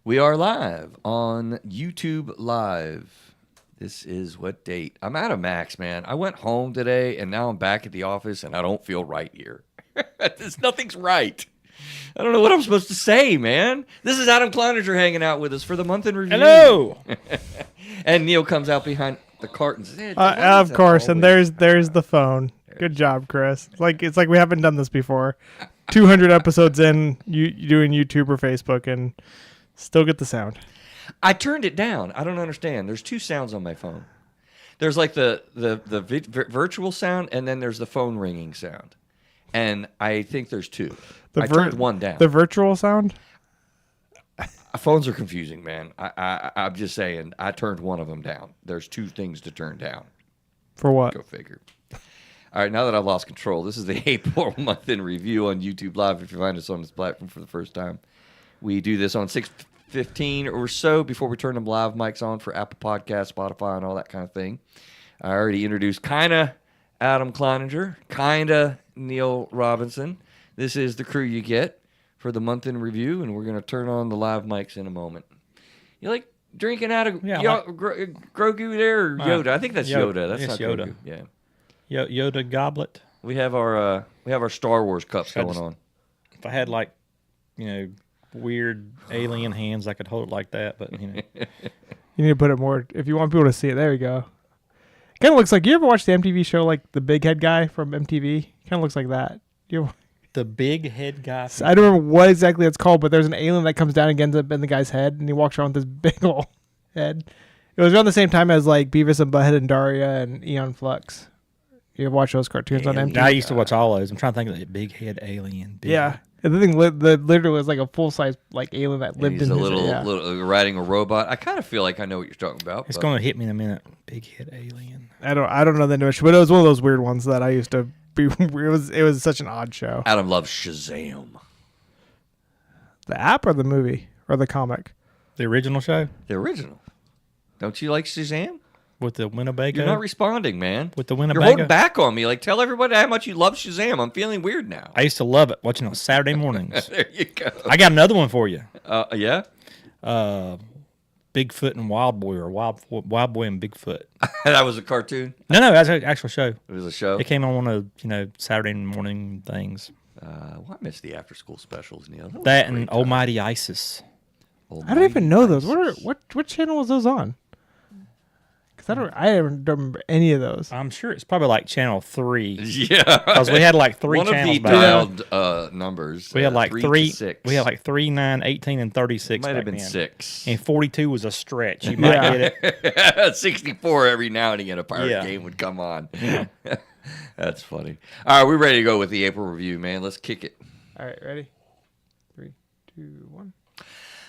We are live on YouTube Live. This is what date? I'm out of Max, man. I went home today, and now I'm back at the office, and I don't feel right here. Nothing's right. I don't know what I'm supposed to say, man. This is Adam Cloninger hanging out with us for the month in review. Hello. And Neil comes out behind the curtains. Of course, and there's the phone. Good job, Chris. It's like we haven't done this before. 200 episodes in, you doing YouTube or Facebook, and still get the sound. I turned it down. I don't understand. There's two sounds on my phone. There's like the virtual sound, and then there's the phone ringing sound. And I think there's two. I turned one down. The virtual sound? Phones are confusing, man. I'm just saying, I turned one of them down. There's two things to turn down. For what? Go figure. All right, now that I've lost control, this is the April month in review on YouTube Live. If you find us on this platform for the first time, we do this on 6:15 or so before we turn them live mics on for Apple Podcasts, Spotify, and all that kind of thing. I already introduced kinda Adam Cloninger, kinda Neil Robinson. This is the crew you get for the month in review, and we're going to turn on the live mics in a moment. You like drinking out of Grogu there or Yoda? I think that's Yoda. That's not Yoda. Grogu. Yeah. Yoda goblet. We have our Star Wars cups going on. If I had weird alien hands, I could hold it like that. But you need to put it more. If you want people to see it, there you go. Kind of looks like, you ever watch the MTV show like the Big Head Guy from MTV? Kind of looks like that. The Big Head Guy. I don't remember what exactly it's called, but there's an alien that comes down and ends up in the guy's head, and he walks around with this big old head. It was around the same time as like Beavis and Butthead and Daria and Eon Flux. You ever watch those cartoons on MTV? I used to watch all those. I'm trying to think of the big head alien. Yeah. And the thing literally was like a full-size like alien that lived in his little riding a robot. I kind of feel like I know what you're talking about. It's going to hit me in a minute. Big head alien. I don't know the newest, but it was one of those weird ones that I used to be. It was such an odd show. Adam loves Shazam. The app or the movie or the comic? The original show? The original. Don't you like Shazam? With the Winnebago? You're not responding, man. With the Winnebago? You're holding back on me. Like, tell everybody how much you love Shazam. I'm feeling weird now. I used to love it, watching on Saturday mornings. There you go. I got another one for you. Yeah? Bigfoot and Wild Boy, or Wild Boy and Bigfoot. That was a cartoon? No, that's an actual show. It was a show? It came on one of Saturday morning things. I missed the after-school specials, Neil. That and Almighty ISIS. I don't even know those. What channel was those on? I don't remember any of those. I'm sure it's probably like channel 3. Yeah, because we had like 3 channels. One of the dialed numbers. We had like 3 to 6. We had like 3, 9, 18, and 36. Might have been then. 6. And 42 was a stretch. You might get it. 64 every now and again. A pirate game would come on. That's funny. All right, we're ready to go with the April review, man. Let's kick it. All right, ready? 3, 2, 1.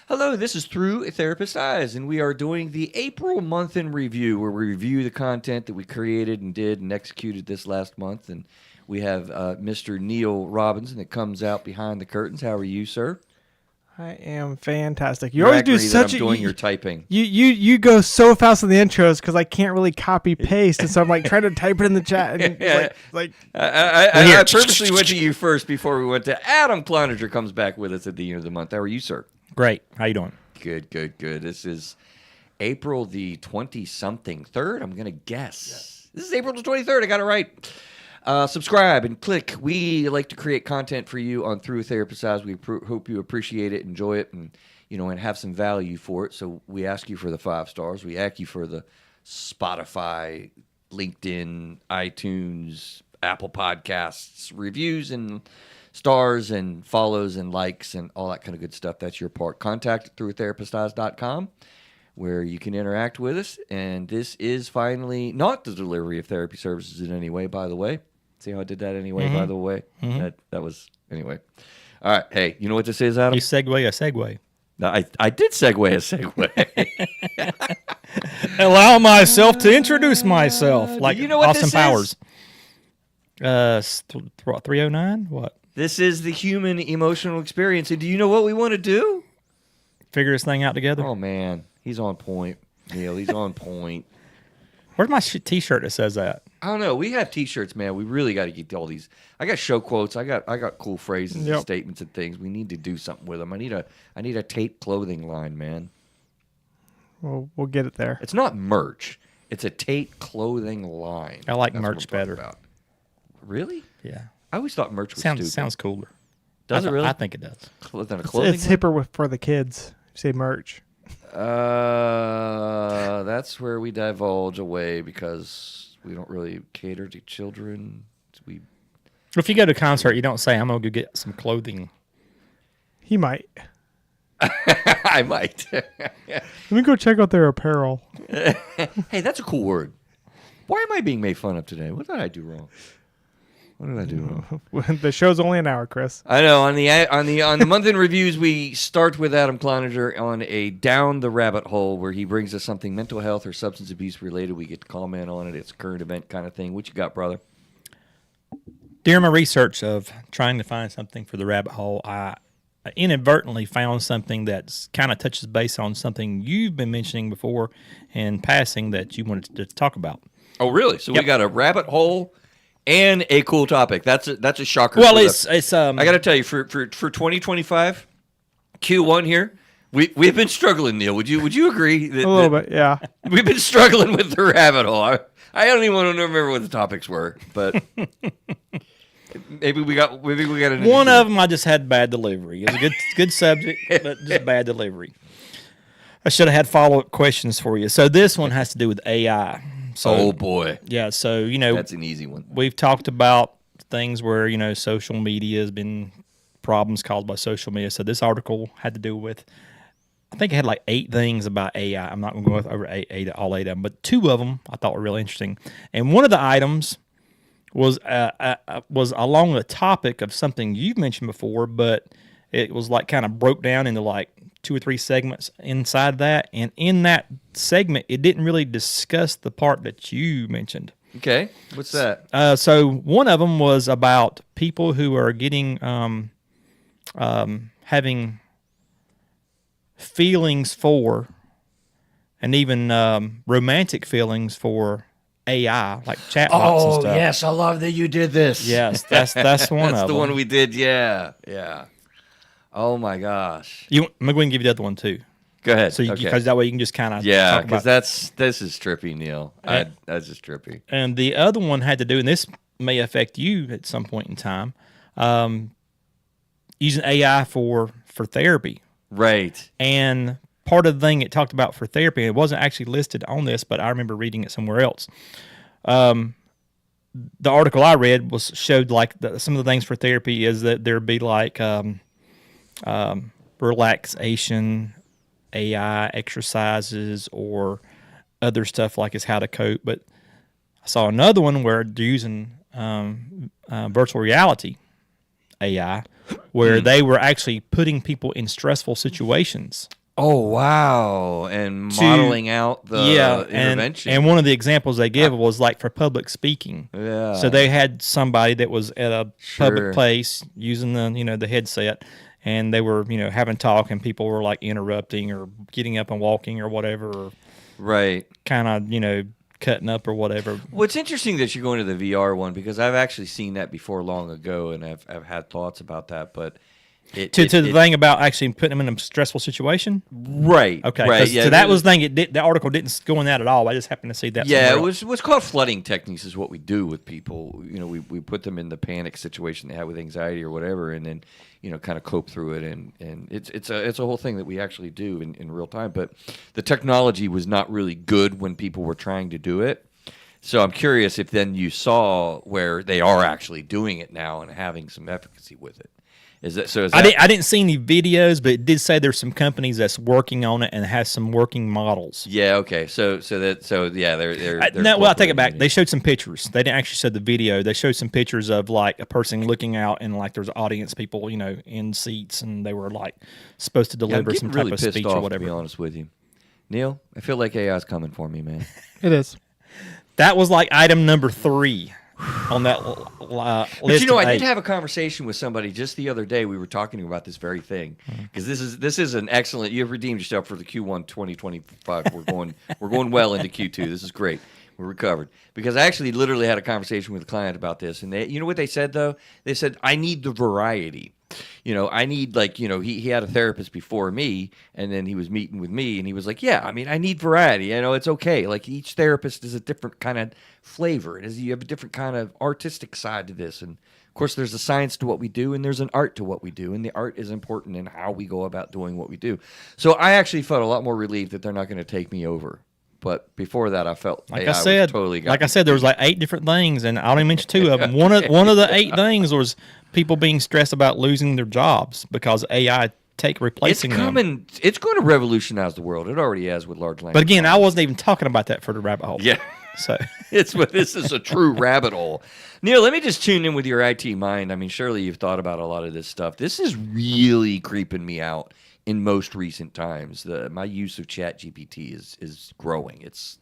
Hello, this is Through a Therapist's Eyes, and we are doing the April month in review, where we review the content that we created and did and executed this last month. And we have Mr. Neil Robinson that comes out behind the curtains. How are you, sir? I am fantastic. You always do such doing your typing. You go so fast in the intros because I can't really copy paste, and so I'm like trying to type it in the chat. And I purposely went to you first before we went to Adam Cloninger. Comes back with us at the end of the month. How are you, sir? Great. How you doing? Good. This is April the 20-something, 3rd, I'm going to guess. Yes. This is April the 23rd. I got it right. Subscribe and click. We like to create content for you on Through a Therapist's Eyes. We hope you appreciate it, enjoy it, and and have some value for it. So we ask you for the 5 stars. We ask you for the Spotify, LinkedIn, iTunes, Apple Podcasts, reviews, and stars and follows and likes and all that kind of good stuff. That's your part. Contact at throughatherapisteyes.com, where you can interact with us. And this is finally not the delivery of therapy services in any way, by the way. See how I did that anyway, by the way? Mm-hmm. That was, anyway. All right. Hey, you know what this is, Adam? You segue a segue. I did segue a segue. Allow myself to introduce myself. Like Austin Powers. 309? What? This is the human emotional experience. And do you know what we want to do? Figure this thing out together. Oh, man. He's on point, Neil. He's on point. Where's my T-shirt that says that? I don't know. We have T-shirts, man. We really got to get all these. I got show quotes. I got cool phrases and statements and things. We need to do something with them. I need a Tate clothing line, man. Well, we'll get it there. It's not merch. It's a Tate clothing line. I like merch better. About. Really? Yeah. I always thought merch was stupid. Sounds cooler. Does it really? I think it does. It's hipper for the kids. Say merch. That's where we divulge away because we don't really cater to children. If you go to a concert, you don't say, I'm going to go get some clothing. He might. I might. Let me go check out their apparel. Hey, that's a cool word. Why am I being made fun of today? What did I do wrong? The show's only an hour, Chris. I know. On the month in reviews, we start with Adam Cloninger on a down the rabbit hole where he brings us something mental health or substance abuse related. We get to comment on it. It's a current event kind of thing. What you got, brother? During my research of trying to find something for the rabbit hole, I inadvertently found something that kind of touches base on something you've been mentioning before in passing that you wanted to talk about. Oh, really? So we got a rabbit hole and a cool topic. That's a shocker. Well, it's I got to tell you, for 2025 Q1 here, we've been struggling. Neil, would you agree? A little bit, yeah. We've been struggling with the rabbit hole. I don't even want to remember what the topics were, but maybe we got an one of them. I just had bad delivery. It was a good subject, but just bad delivery. I should have had follow-up questions for you. So this one has to do with AI. So, oh boy. Yeah, so that's an easy one. We've talked about things where social media has been problems caused by social media. So this article had to do with, I think it had like 8 things about AI. I'm not going to go over all 8 of them, but 2 of them I thought were really interesting. And one of the items was along the topic of something you've mentioned before, but it was like kind of broke down into like 2 or 3 segments inside that. And in that segment, it didn't really discuss the part that you mentioned. Okay. What's that? So one of them was about people who are getting, having feelings for, and even romantic feelings for AI, like chatbots and stuff. Oh, yes. I love that you did this. Yes, that's one of them. That's the one we did, yeah. Oh my gosh! I'm going to give you the other one too. Go ahead. So because that way you can just kind of because this is trippy, Neil. That's just trippy. And the other one had to do, and this may affect you at some point in time, using AI for therapy. Right. And part of the thing it talked about for therapy, it wasn't actually listed on this, but I remember reading it somewhere else. The article I read showed like some of the things for therapy is that there'd be like relaxation, AI exercises, or other stuff like is how to cope. But I saw another one where they're using virtual reality AI, where they were actually putting people in stressful situations. Oh, wow. And modeling out the intervention. And one of the examples they give was like for public speaking. Yeah. So they had somebody that was at a public place using the headset, and they were, having talk, and people were like interrupting or getting up and walking or whatever. Or right. Kind of, cutting up or whatever. Well, it's interesting that you're going to the VR one because I've actually seen that before long ago, and I've had thoughts about that, but the thing about actually putting them in a stressful situation, right? Okay, right. Yeah, so that was the thing. The article didn't go in that at all. I just happened to see that. Yeah, it was what's called flooding techniques is what we do with people. We put them in the panic situation they have with anxiety or whatever, and then kind of cope through it, and it's a whole thing that we actually do in real time. But the technology was not really good when people were trying to do it. So I'm curious if then you saw where they are actually doing it now and having some efficacy with it. I didn't see any videos, but it did say there's some companies that's working on it and has some working models. Yeah. Okay. They're well, I take it back. They showed some pictures. They didn't actually show the video. They showed some pictures of like a person looking out, and like there's audience people, in seats, and they were like supposed to deliver some type of speech or whatever. To be honest with you, Neil, I feel like AI is coming for me, man. It is. That was like item number 3. On that list. But I did have a conversation with somebody just the other day. We were talking about this very thing because this is an excellent. You've redeemed yourself for the Q1 2025. We're going well into Q2. This is great. We're recovered. Because I actually literally had a conversation with a client about this. And you know what they said, though? They said, I need the variety. I need, like, he had a therapist before me, and then he was meeting with me, and he was like, yeah, I mean, I need variety. It's okay. Like, each therapist is a different kind of flavor. You have a different kind of artistic side to this. And, of course, there's a science to what we do, and there's an art to what we do, and the art is important in how we go about doing what we do. So I actually felt a lot more relieved that they're not going to take me over. But before that, I felt like AI I said, was totally got like me. I said, there was like 8 different things, and I only mentioned 2 of them. One of the 8 things was people being stressed about losing their jobs because AI replacing them. It's going to revolutionize the world. It already has with large language. But again, I models. wasn't even talking about that for the rabbit hole. Yeah. So This is a true rabbit hole. Neil, let me just tune in with your IT mind. I mean, surely you've thought about a lot of this stuff. This is really creeping me out in most recent times. My use of ChatGPT is growing. It's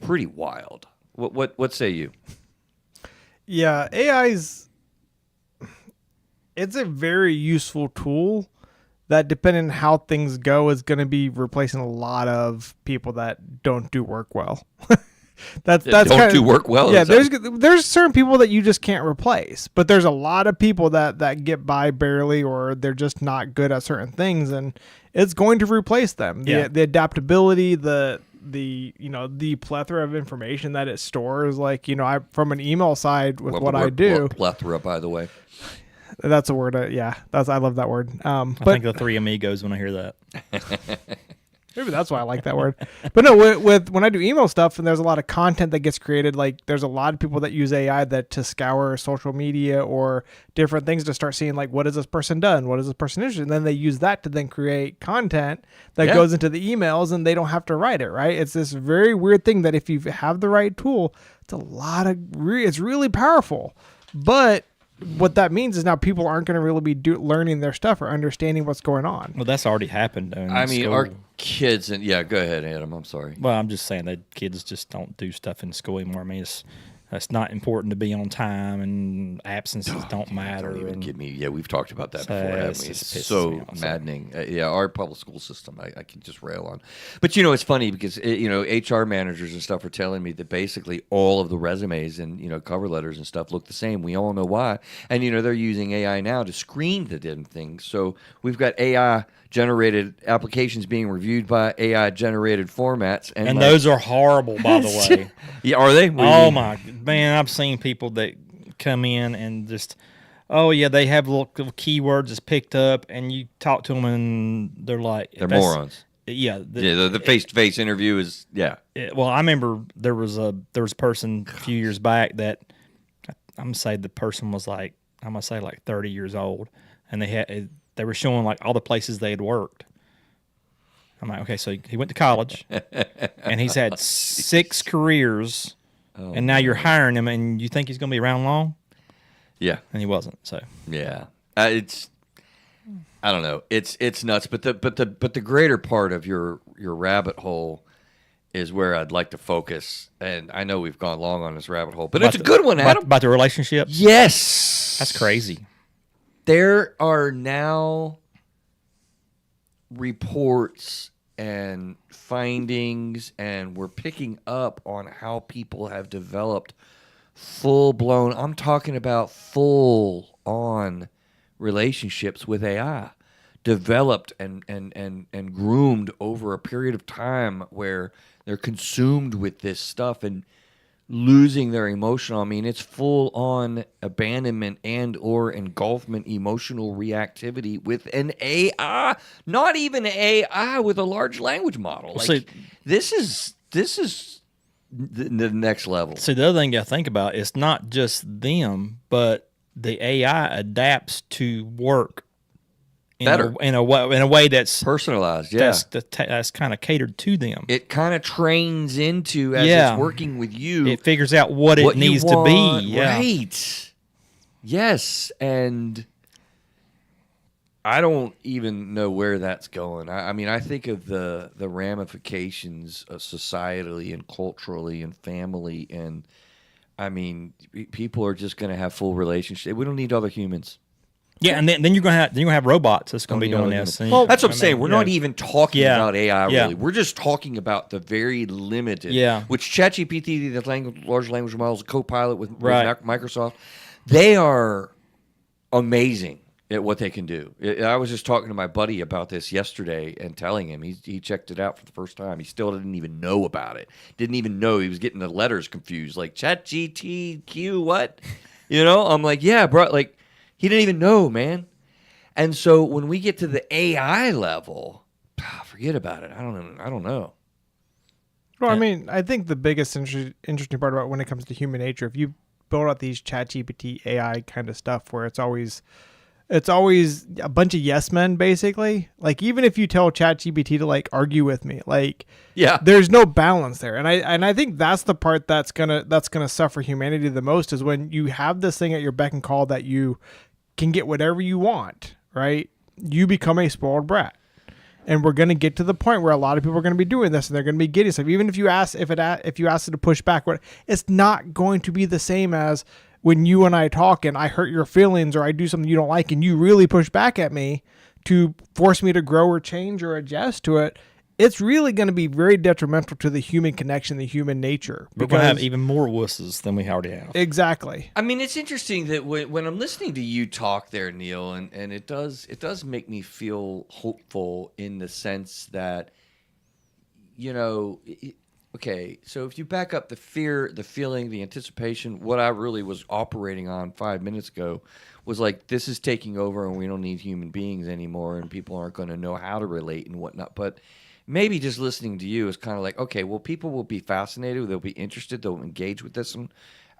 pretty wild. What say you? Yeah, it's a very useful tool that, depending on how things go, is going to be replacing a lot of people that don't do work well. That's don't do work well. Yeah, there's certain people that you just can't replace, but there's a lot of people that get by barely, or they're just not good at certain things, and it's going to replace them. The adaptability, the plethora of information that it stores, like from an email side with what I do. Plethora, by the way. That's a word. I love that word. I think the 3 amigos when I hear that. Maybe that's why I like that word. But no, with when I do email stuff, and there's a lot of content that gets created, like there's a lot of people that use AI to scour social media or different things to start seeing, like, what has this person done? What is this person interested in? And then they use that to then create content that goes into the emails, and they don't have to write it, right? It's this very weird thing that if you have the right tool, it's really powerful. But what that means is now people aren't going to really be learning their stuff or understanding what's going on. Well, that's already happened. I mean, our kids, and go ahead, Adam. I'm sorry. Well, I'm just saying that kids just don't do stuff in school anymore. I mean, it's not important to be on time, and absences don't matter. Don't even get me. Yeah, we've talked about that So before, haven't it's we? It's just so pisses me off. maddening. Our public school system, I can just rail on. But it's funny because HR managers and stuff are telling me that basically all of the resumes and cover letters and stuff look the same. We all know why, and they're using AI now to screen the damn things. So we've got AI generated applications being reviewed by AI generated formats, and those are horrible, by the way. Yeah, are they? Oh my man, I've seen people that come in and just, they have little keywords that's picked up, and you talk to them and they're like, they're morons. Yeah, the face-to-face interview is well, I remember there was a person a few years back that I'm gonna say the person was like 30 years old, and they were showing like all the places they had worked. I'm like, okay, so he went to college, and he's had 6 careers, and now you're hiring him, and you think he's going to be around long? Yeah, and he wasn't. So yeah, it's I don't know, it's nuts. But the greater part of your rabbit hole is where I'd like to focus, and I know we've gone long on this rabbit hole, but it's a good one, Adam. About the relationships. Yes, that's crazy. There are now reports and findings, and we're picking up on how people have developed full-blown, I'm talking about full-on relationships with AI, developed and groomed over a period of time where they're consumed with this stuff and losing their emotional. I mean, it's full-on abandonment and or engulfment, emotional reactivity with an AI, not even AI with a large language model. Like, this is the next level. See, the other thing you got to think about, it's not just them, but the AI adapts to work in a way that's personalized. Yeah, that's kind of catered to them. It kind of trains into as it's working with you. It figures out what it needs to be. Yeah. Right. Yes, and I don't even know where that's going. I mean, I think of the ramifications of societally and culturally and family, and I mean, people are just going to have full relationships. We don't need other humans. Yeah, and then you're gonna have robots that's gonna be doing this. And Well, That's what I'm saying. We're not yeah. even talking Yeah. about AI Yeah. really. We're just talking about the very limited. Yeah. Which ChatGPT, the large language models, Copilot with Right. Microsoft, they are amazing at what they can do. I was just talking to my buddy about this yesterday and telling him he checked it out for the first time. He still didn't even know about it. Didn't even know. He was getting the letters confused. Like ChatGTQ, what? I'm like, yeah, bro. Like he didn't even know, man. And so when we get to the AI level, forget about it. I don't know. Well, I mean, I think the biggest interesting part about when it comes to human nature, if you build out these ChatGPT AI kind of stuff where it's always a bunch of yes men, basically. Like, even if you tell ChatGPT to like argue with me, like, Yeah. there's no balance there. And I think that's the part that's gonna suffer humanity the most, is when you have this thing at your beck and call that you can get whatever you want, right? You become a spoiled brat. And we're going to get to the point where a lot of people are going to be doing this, and they're going to be getting stuff. Even if you ask if you ask it to push back, it's not going to be the same as when you and I talk and I hurt your feelings or I do something you don't like and you really push back at me to force me to grow or change or adjust to it. It's really going to be very detrimental to the human connection, the human nature. We're going to have even more wusses than we already have. Exactly. I mean, it's interesting that when I'm listening to you talk there, Neil, and it does make me feel hopeful in the sense that, okay, so if you back up the fear, the feeling, the anticipation, what I really was operating on 5 minutes ago was like, this is taking over and we don't need human beings anymore and people aren't going to know how to relate and whatnot. But maybe just listening to you is kind of like, okay, well, people will be fascinated. They'll be interested. They'll engage with this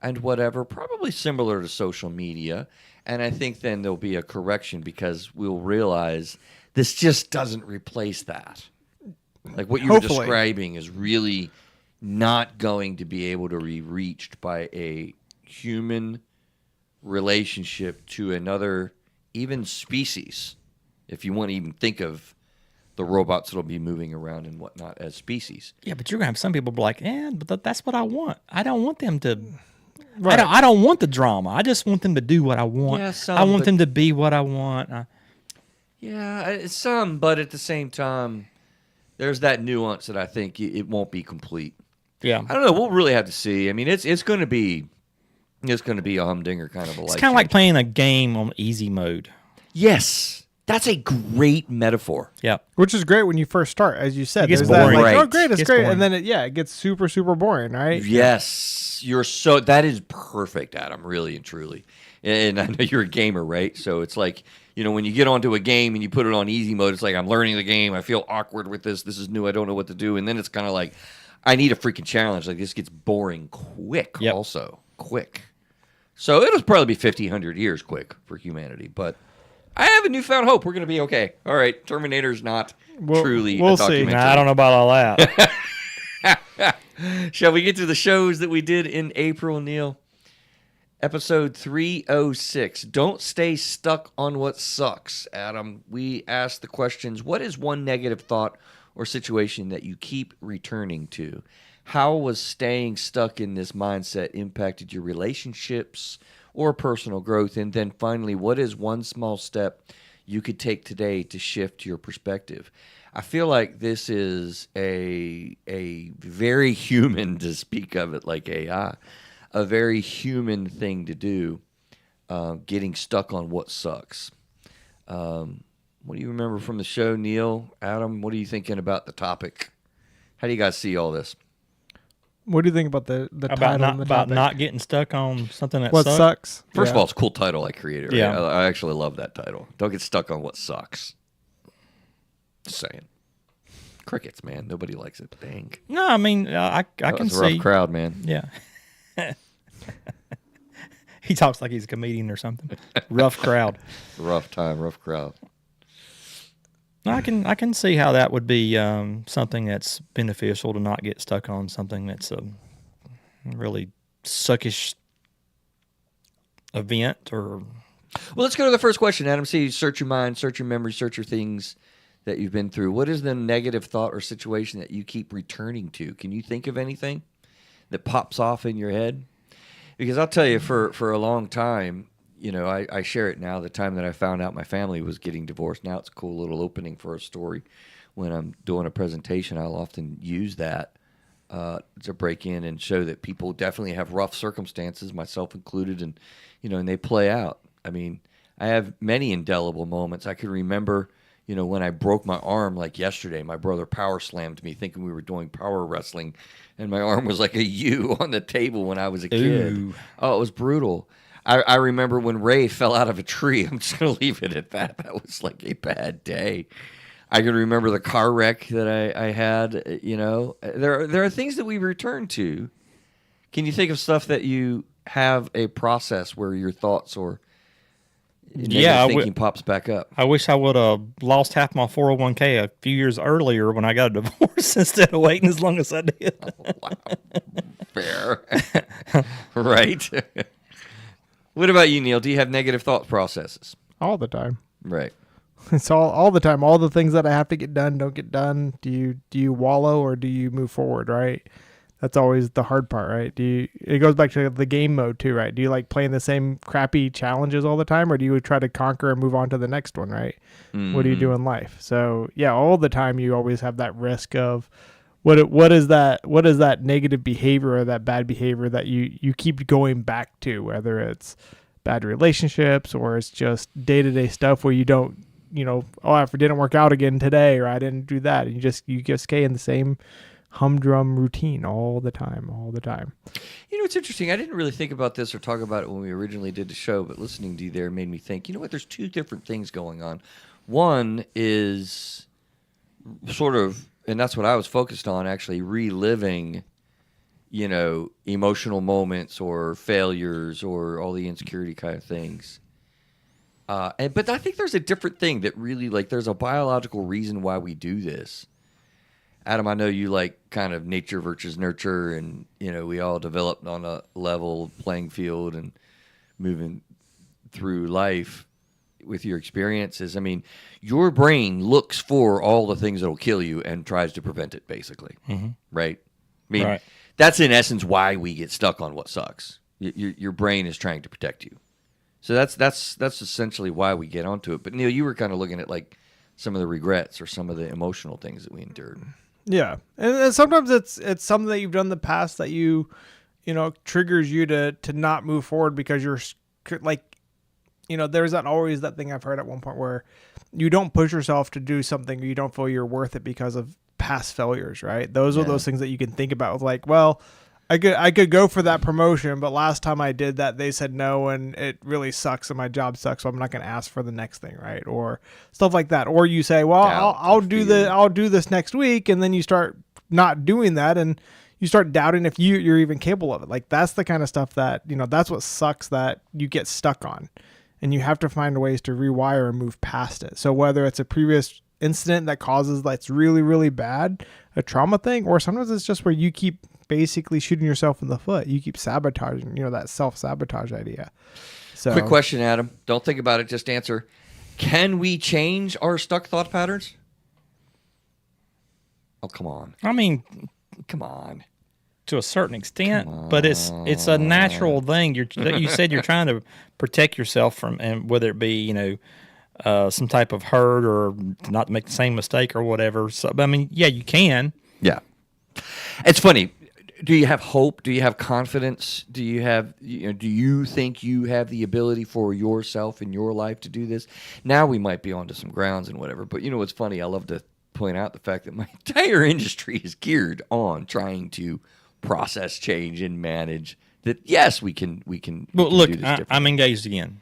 and whatever, probably similar to social media. And I think then there'll be a correction because we'll realize this just doesn't replace that. Like what you were describing is really not going to be able to be reached by a human relationship to another, even species, if you want to even think of the robots that'll be moving around and whatnot as species. Yeah, but you're gonna have some people be like, but that's what I want. I don't want them to. Right. I don't want the drama. I just want them to do what I want. Yeah, I want them to be what I want. Yeah, some, but at the same time, there's that nuance that I think it won't be complete. Yeah, I don't know. We'll really have to see. I mean, it's going to be a humdinger kind of a life. it's kind of like playing a game on easy mode. Yes. That's a great metaphor. Yeah, Which is great when you first start, as you said. It gets There's that, boring. like, Right. oh, great, it's Gets great. boring. And then it gets super, super boring, right? Yes. That is perfect, Adam, really and truly. And I know you're a gamer, right? So it's like, when you get onto a game and you put it on easy mode, it's like, I'm learning the game. I feel awkward with this. This is new. I don't know what to do. And then it's kind of like, I need a freaking challenge. Like, this gets boring quick also. Quick. So it'll probably be 1,500 years quick for humanity. But I have a newfound hope. We're going to be okay. All right. Terminator's not truly we'll a see. documentary. Nah, I don't know about all that. Shall we get to the shows that we did in April, Neil? Episode 306. Don't stay stuck on what sucks, Adam. We asked the questions, what is one negative thought or situation that you keep returning to? How was staying stuck in this mindset impacted your relationships or personal growth? And then finally, what is one small step you could take today to shift your perspective? I feel like this is a very human, to speak of it like AI, a very human thing to do, getting stuck on what sucks. What do you remember from the show, Neil? Adam, what are you thinking about the topic? How do you guys see all this? What do you think about the about title and the about topic? not getting stuck on something that What sucks. sucks? First of Yeah. all, it's a cool title I created. Right? Yeah. I actually love that title. Don't get stuck on what sucks. Just saying. Crickets, man. Nobody likes it. Dang. No, I mean I That can was a rough see. crowd, man. Yeah. He talks like he's a comedian or something. Rough crowd. Rough time, rough crowd. No, I can see how that would be something that's beneficial to not get stuck on something that's a really suckish event or. Well, let's go to the first question, Adam. See, search your mind, search your memory, search your things that you've been through. What is the negative thought or situation that you keep returning to? Can you think of anything that pops off in your head? Because I'll tell you, for a long time, I share it now. The time that I found out my family was getting divorced, now it's a cool little opening for a story. When I'm doing a presentation, I'll often use that to break in and show that people definitely have rough circumstances, myself included, and and they play out. I mean, I have many indelible moments. I can remember, when I broke my arm like yesterday. My brother power slammed me, thinking we were doing power wrestling, and my arm was like a U on the table when I was a kid. Ooh. Oh, it was brutal. I remember when Ray fell out of a tree. I'm just going to leave it at that. That was like a bad day. I can remember the car wreck that I had. There are things that we return to. Can you think of stuff that you have a process where your thoughts or negative thinking pops back up? I wish I would have lost half my 401k a few years earlier when I got a divorce instead of waiting as long as I did. Oh, wow. Fair. Right. What about you, Neil? Do you have negative thought processes? All the time. Right. It's all the time. All the things that I have to get done don't get done. Do you wallow or do you move forward, right? That's always the hard part, right? It goes back to the game mode too, right? Do you like playing the same crappy challenges all the time, or do you try to conquer and move on to the next one, right? Mm-hmm. What do you do in life? So yeah, all the time you always have that risk of what is that negative behavior or that bad behavior that you keep going back to, whether it's bad relationships or it's just day-to-day stuff where you don't, I didn't work out again today, or I didn't do that. And you just stay in the same humdrum routine all the time. It's interesting. I didn't really think about this or talk about it when we originally did the show, but listening to you there made me think, you know what, there's two different things going on. One is sort of, and that's what I was focused on, actually reliving, emotional moments or failures or all the insecurity kind of things. But I think there's a different thing that really, there's a biological reason why we do this. Adam, I know you like kind of nature versus nurture, and, we all developed on a level playing field and moving through life with your experiences. I mean, your brain looks for all the things that will kill you and tries to prevent it, basically. Mm-hmm. Right? I mean, right. That's in essence why we get stuck on what sucks. Your brain is trying to protect you. So that's essentially why we get onto it. But Neil, you were kind of looking at some of the regrets or some of the emotional things that we endured. Yeah, and sometimes it's something that you've done in the past that triggers you to not move forward because you're there's always that thing I've heard at one point where you don't push yourself to do something or you don't feel you're worth it because of past failures, right? Those are those things that you can think about with well, I could go for that promotion, but last time I did that, they said no, and it really sucks, and my job sucks, so I'm not going to ask for the next thing, right? Or stuff like that. Or you say, well, I'll do this next week, and then you start not doing that, and you start doubting if you're even capable of it. That's the kind of stuff that that's what sucks that you get stuck on, and you have to find ways to rewire and move past it. So whether it's a previous incident that causes that's really, really bad, a trauma thing, or sometimes it's just where you keep basically shooting yourself in the foot. You keep sabotaging, that self-sabotage idea. So, quick question, Adam. Don't think about it. Just answer. Can we change our stuck thought patterns? Oh, come on. I mean, come on. To a certain extent, but it's a natural thing. You said you're trying to protect yourself from, and whether it be some type of hurt or not make the same mistake or whatever. So, I mean, yeah, you can. Yeah, it's funny. Do you have hope? Do you have confidence? Do you have, do you think you have the ability for yourself in your life to do this? Now we might be onto some grounds and whatever, but what's funny? I love to point out the fact that my entire industry is geared on trying to process change and manage that. Yes, we can. Well, look, I'm engaged again.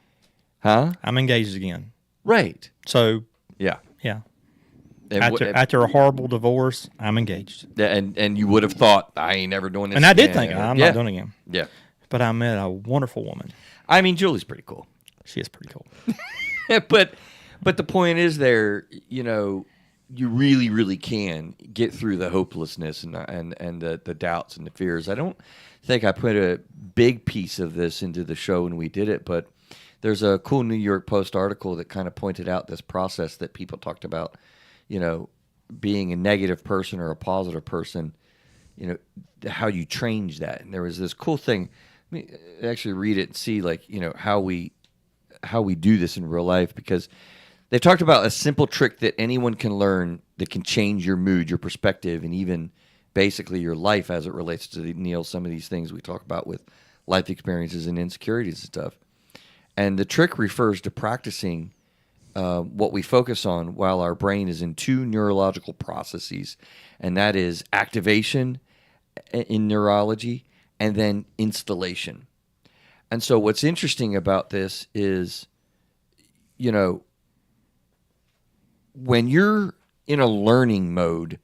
Huh? I'm engaged again. Right. So. Yeah. After a horrible divorce, I'm engaged. And you would have thought, I ain't never doing this again. And I did think, I'm not doing it again. Yeah. But I met a wonderful woman. I mean, Julie's pretty cool. She is pretty cool. But the point is there, you really, really can get through the hopelessness and the doubts and the fears. I don't think I put a big piece of this into the show when we did it, but there's a cool New York Post article that kind of pointed out this process that people talked about, being a negative person or a positive person, how you change that. And there was this cool thing. Let me actually read it and see, how we how we do this in real life, because they've talked about a simple trick that anyone can learn that can change your mood, your perspective, and even basically your life as it relates to Neil, some of these things we talk about with life experiences and insecurities and stuff. And the trick refers to practicing what we focus on while our brain is in two neurological processes, and that is activation in neurology and then installation. And so what's interesting about this is, when you're in a learning mode,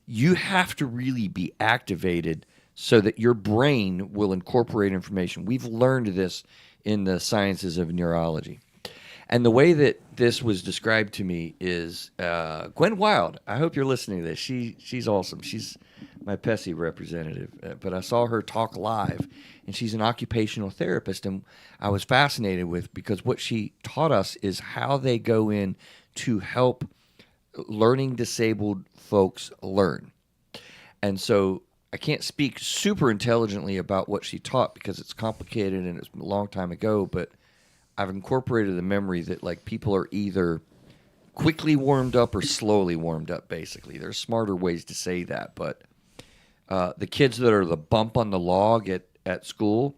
you have to really be activated so that your brain will incorporate information. We've learned this in the sciences of neurology. And the way that this was described to me is Gwen Wild. I hope you're listening to this. She's awesome. She's my PESI representative. But I saw her talk live, and she's an occupational therapist. And I was fascinated because what she taught us is how they go in to help learning disabled folks learn. And so I can't speak super intelligently about what she taught because it's complicated and it's a long time ago, but I've incorporated the memory that like people are either quickly warmed up or slowly warmed up, basically. There's smarter ways to say that, but the kids that are the bump on the log at school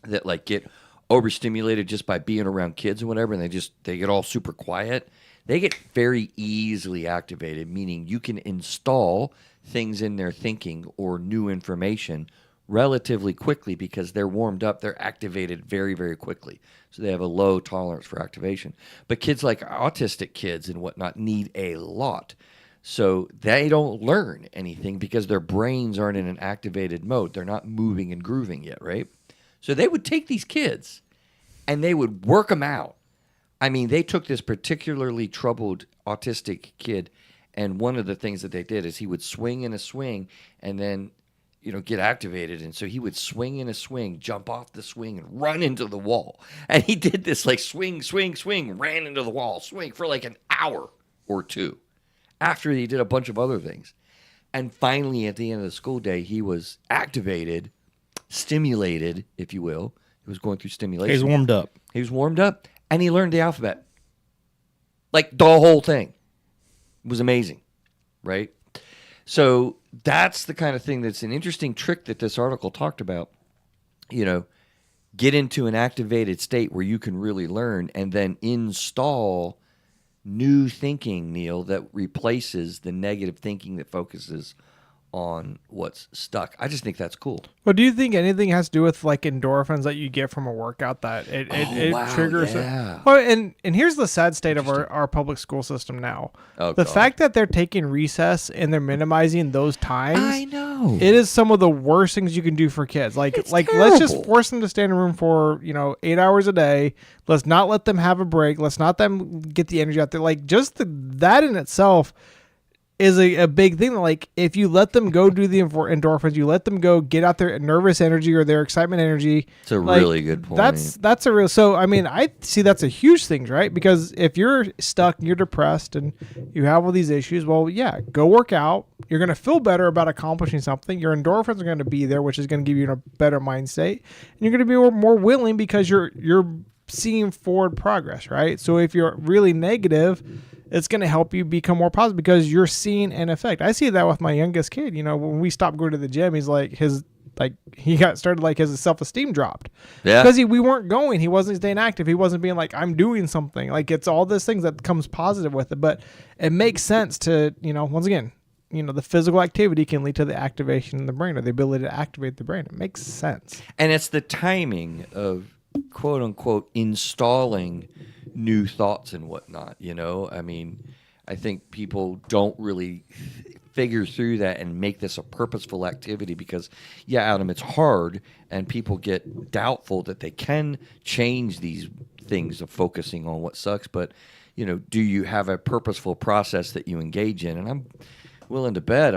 that like get overstimulated just by being around kids and whatever, and they get all super quiet, they get very easily activated, meaning you can install things in their thinking or new information relatively quickly because they're warmed up, they're activated very, very quickly. So they have a low tolerance for activation. But kids like autistic kids and whatnot need a lot. So they don't learn anything because their brains aren't in an activated mode. They're not moving and grooving yet, right? So they would take these kids and they would work them out. I mean, they took this particularly troubled autistic kid, and one of the things that they did is he would swing in a swing and then, get activated. And so he would swing in a swing, jump off the swing, and run into the wall. And he did this like swing, swing, swing, ran into the wall, swing for like an hour or two after he did a bunch of other things. And finally, at the end of the school day, he was activated, stimulated, if you will. He was going through stimulation. He was warmed up. He was warmed up, and he learned the alphabet. Like the whole thing. It was amazing, right? So that's the kind of thing that's an interesting trick that this article talked about. Get into an activated state where you can really learn and then install new thinking, Neil, that replaces the negative thinking that focuses on what's stuck. I just think that's cool. Well, do you think anything has to do with like endorphins that you get from a workout that it triggers? Yeah. Well, and here's the sad state of our public school system now. Oh, the God. fact that they're taking recess and they're minimizing those times. I know. It is some of the worst things you can do for kids. It's let's just terrible. force them to stay in a room for 8 hours a day. Let's not let them have a break. Let's not them get the energy out there. Like that in itself is a big thing. Like if you let them go do the endorphins, you let them go get out their nervous energy or their excitement energy. It's a really good point. That's a real. So I mean, I see that's a huge thing, right? Because if you're stuck, and you're depressed, and you have all these issues, well, yeah, go work out. You're gonna feel better about accomplishing something. Your endorphins are gonna be there, which is gonna give you a better mind state, and you're gonna be more willing because you're seeing forward progress, right? So if you're really negative, it's going to help you become more positive because you're seeing an effect. I see that with my youngest kid. When we stopped going to the gym, he's like his self-esteem dropped. Yeah. Because we weren't going. He wasn't staying active. He wasn't being like, I'm doing something. Like it's all these things that comes positive with it. But it makes sense to, once again, the physical activity can lead to the activation in the brain or the ability to activate the brain. It makes sense. And it's the timing of quote unquote installing new thoughts and whatnot. I mean, I think people don't really figure through that and make this a purposeful activity because, yeah, Adam, it's hard and people get doubtful that they can change these things of focusing on what sucks. But, do you have a purposeful process that you engage in? And I'm willing to bet,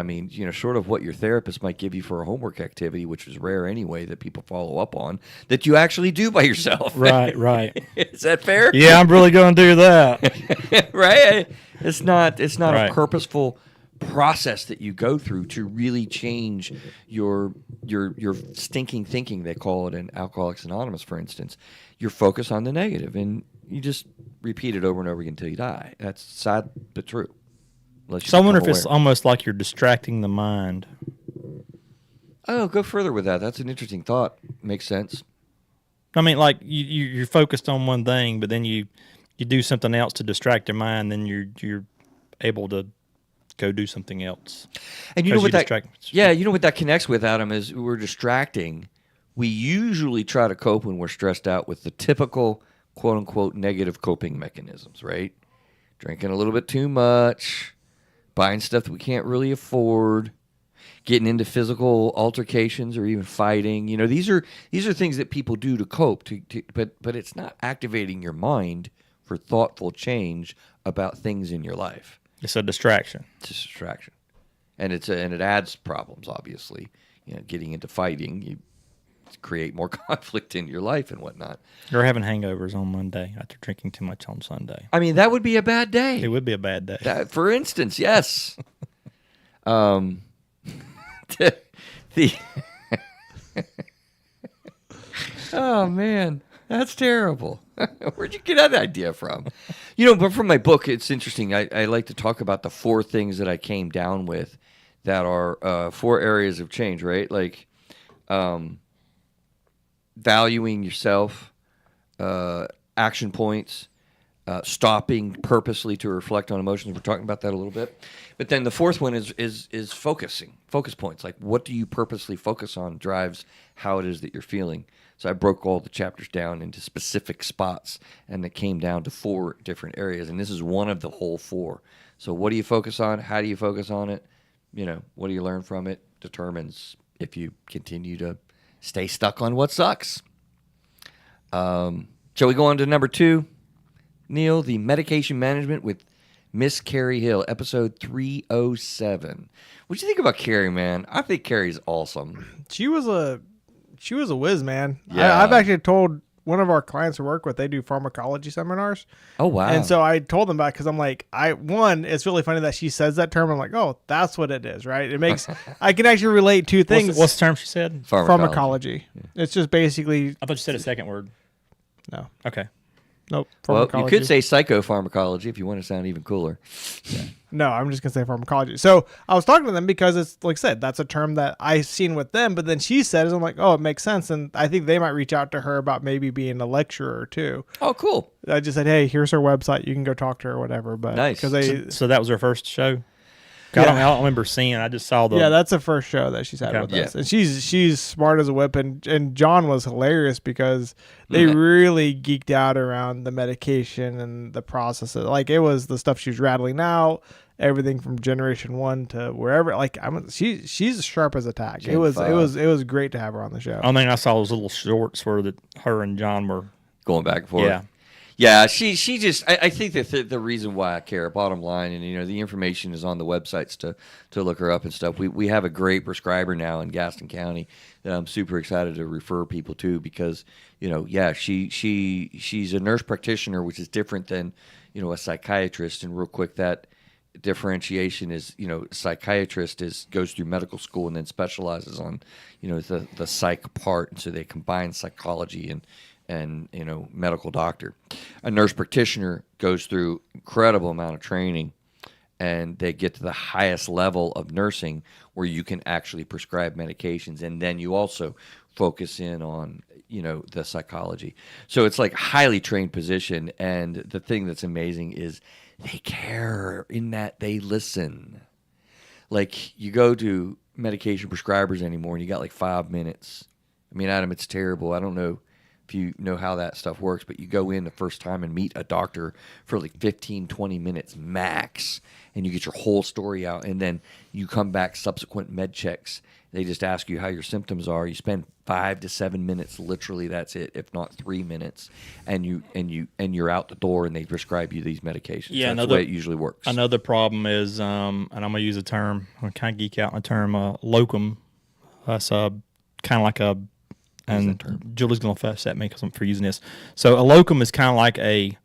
short of what your therapist might give you for a homework activity, which is rare anyway that people follow up on, that you actually do by yourself. Right. Is that fair? Yeah, I'm really going to do that. Right? It's not Right. a purposeful process that you go through to really change your stinking thinking, they call it in Alcoholics Anonymous, for instance. You're focused on the negative. And You just repeat it over and over again until you die. That's sad but true. Unless you So I wonder if become it's aware. almost like you're distracting the mind. Oh, go further with that. That's an interesting thought. Makes sense. I mean, like you're focused on one thing, but then you do something else to distract your mind, then you're able to go do something else. And you know 'Cause what that? distract- Yeah, you know what that connects with, Adam, is we're distracting. We usually try to cope when we're stressed out with the typical quote unquote negative coping mechanisms, right? Drinking a little bit too much, buying stuff that we can't really afford, getting into physical altercations or even fighting. You know, these are things that people do to cope. But it's not activating your mind for thoughtful change about things in your life. It's a distraction. It's a distraction, and it adds problems. Obviously, you know, getting into fighting, you create more conflict in your life and whatnot. You're having hangovers on Monday after drinking too much on Sunday. I mean, that would be a bad day. It would be a bad day. That, for instance, yes. The oh man, that's terrible. Where'd you get that idea from? You know, but from my book, it's interesting. I like to talk about the 4 things that I came down with that are 4 areas of change, right? Like valuing yourself, action points, stopping purposely to reflect on emotions. We're talking about that a little bit. But then the 4th one is focusing, focus points. Like what do you purposely focus on drives how it is that you're feeling. So I broke all the chapters down into specific spots, and it came down to 4 different areas. And this is one of the whole 4. So what do you focus on? How do you focus on it? You know, what do you learn from it? Determines if you continue to stay stuck on what sucks. Shall we go on to number 2? Neil, the medication management with Miss Carrie Hill, episode 307. What'd you think about Carrie, man? I think Carrie's awesome. She was a whiz, man. Yeah. I've actually told one of our clients we work with, they do pharmacology seminars. Oh, wow. And so I told them back because I'm like, it's really funny that she says that term. I'm like, oh, that's what it is, right? It makes, I can actually relate 2 things. What's the term she said? Pharmacology. Yeah. It's just basically. I thought you said a second word. No. Okay. Nope. Well, you could say psychopharmacology if you want to sound even cooler. Yeah. No, I'm just going to say pharmacology. So I was talking to them because it's, like I said, that's a term that I've seen with them. But then she says, I'm like, oh, it makes sense. And I think they might reach out to her about maybe being a lecturer too. Oh, cool. I just said, hey, here's her website. You can go talk to her or whatever. But nice. So that was her first show? I don't remember seeing. I just saw the. Yeah, that's the first show that she's had with us, and she's smart as a whip. And John was hilarious because they really geeked out around the medication and the processes. Like it was the stuff she was rattling out, everything from generation 1 to wherever. Like she's sharp as a tack. Gen It was 5. great to have her on the show. I think I saw those little shorts where her and John were going back and forth. Yeah. Yeah, she just. I think that the reason why I care, bottom line, and you know, the information is on the websites to look her up and stuff. We have a great prescriber now in Gaston County that I'm super excited to refer people to because you know, yeah, she's a nurse practitioner, which is different than you know a psychiatrist. And real quick, that differentiation is you know, a psychiatrist goes through medical school and then specializes on you know the psych part, and so they combine psychology and you know medical doctor. A nurse practitioner goes through incredible amount of training and they get to the highest level of nursing where you can actually prescribe medications, and then you also focus in on you know the psychology. So it's like a highly trained position, and the thing that's amazing is they care in that they listen. Like you go to medication prescribers anymore and you got like 5 minutes. I mean, Adam, it's terrible. I don't know if you know how that stuff works, but you go in the first time and meet a doctor for like 15, 20 minutes max, and you get your whole story out, and then you come back subsequent med checks. They just ask you how your symptoms are. You spend 5 to 7 minutes, literally that's it, if not 3 minutes, and you're out the door, and they prescribe you these medications. Yeah, that's the way it usually works. Another problem is, and I'm gonna use a term. I'm kind of geek out on the term locum. That's kind of like a. And Julie's going to fuss at me for using this. So a locum is kind of like a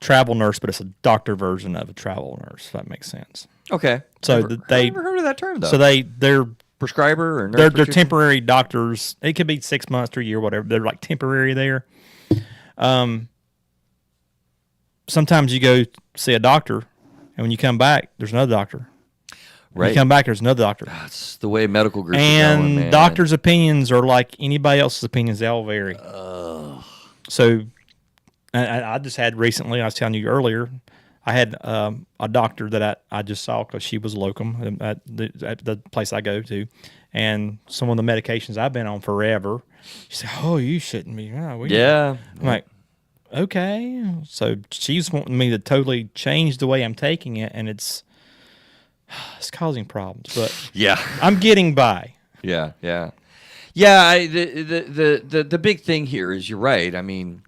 travel nurse, but it's a doctor version of a travel nurse, if that makes sense. Okay. So I've never heard of that term, though. So they're prescriber or nurse they're temporary doctors. It could be 6 months to a year, whatever. They're like temporary there. sometimes you go see a doctor, and when you come back, there's another doctor. When Right. you come back, there's another doctor. That's the way medical groups are going, And man. doctors' opinions are like anybody else's opinions. They all vary. So I just had recently, I was telling you earlier, I had a doctor that I just saw because she was locum at the place I go to. And some of the medications I've been on forever, she said, "Oh, you shouldn't be." Yeah. I'm like, okay. So she's wanting me to totally change the way I'm taking it, and it's causing problems. But Yeah. I'm getting by. Yeah. Yeah. Yeah. The big thing here is you're right. I mean,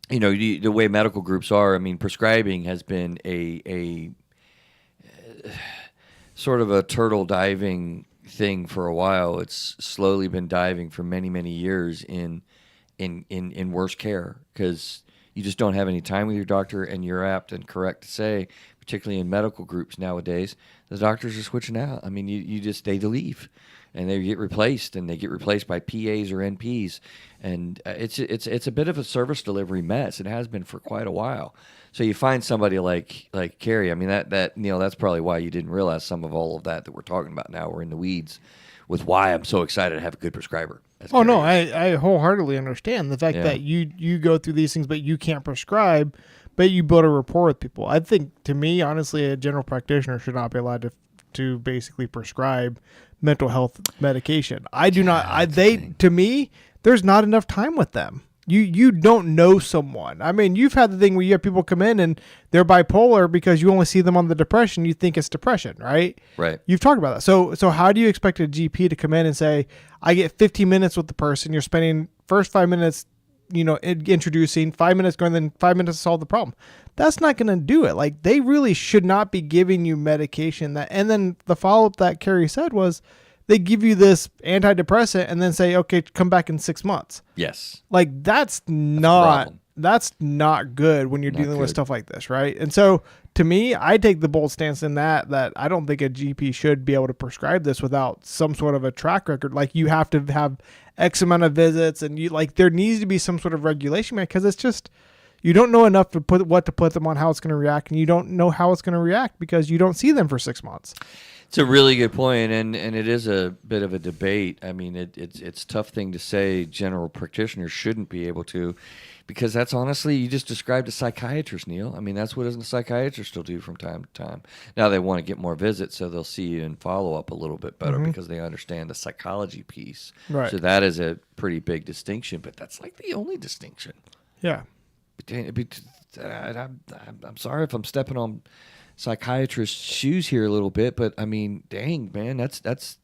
you know, the way medical groups are, I mean, prescribing has been a sort of a turtle diving thing for a while. It's slowly been diving for many, many years in worse care because you just don't have any time with your doctor, and you're apt and correct to say, particularly in medical groups nowadays, the doctors are switching out. I mean, they leave, and they get replaced, and they get replaced by PAs or NPs, and it's a bit of a service delivery mess. It has been for quite a while. So you find somebody like Carrie. I mean, that Neil, that's probably why you didn't realize some of all of that we're talking about now. We're in the weeds with why I'm so excited to have a good prescriber. Oh no, I wholeheartedly understand the fact Yeah. that you go through these things, but you can't prescribe, but you build a rapport with people. I think, to me, honestly, a general practitioner should not be allowed to basically prescribe mental health medication. I do not. To me, there's not enough time with them. You don't know someone. I mean, you've had the thing where you have people come in and they're bipolar because you only see them on the depression. You think it's depression, right? Right. You've talked about that. So how do you expect a GP to come in and say, I get 15 minutes with the person. You're spending first 5 minutes, introducing, 5 minutes going, then 5 minutes to solve the problem. That's not going to do it. Like, they really should not be giving you medication and then the follow-up that Carrie said was, they give you this antidepressant and then say, okay, come back in 6 months. Yes. Like, that's not good when you're dealing with stuff like this, right? And so, to me, I take the bold stance in that I don't think a GP should be able to prescribe this without some sort of a track record. Like, you have to have X amount of visits, and there needs to be some sort of regulation, man, because it's just, you don't know enough to put them on, how it's going to react, and you don't know how it's going to react because you don't see them for 6 months. It's a really good point, and it is a bit of a debate. I mean, it's a tough thing to say general practitioners shouldn't be able to, because that's honestly, you just described a psychiatrist, Neil. I mean, that's what a psychiatrist will do from time to time. Now, they want to get more visits, so they'll see you and follow up a little bit better because they understand the psychology piece. Right. So that is a pretty big distinction, but that's like the only distinction. Yeah. I'm sorry if I'm stepping on psychiatrist's shoes here a little bit, but I mean, dang, man, that's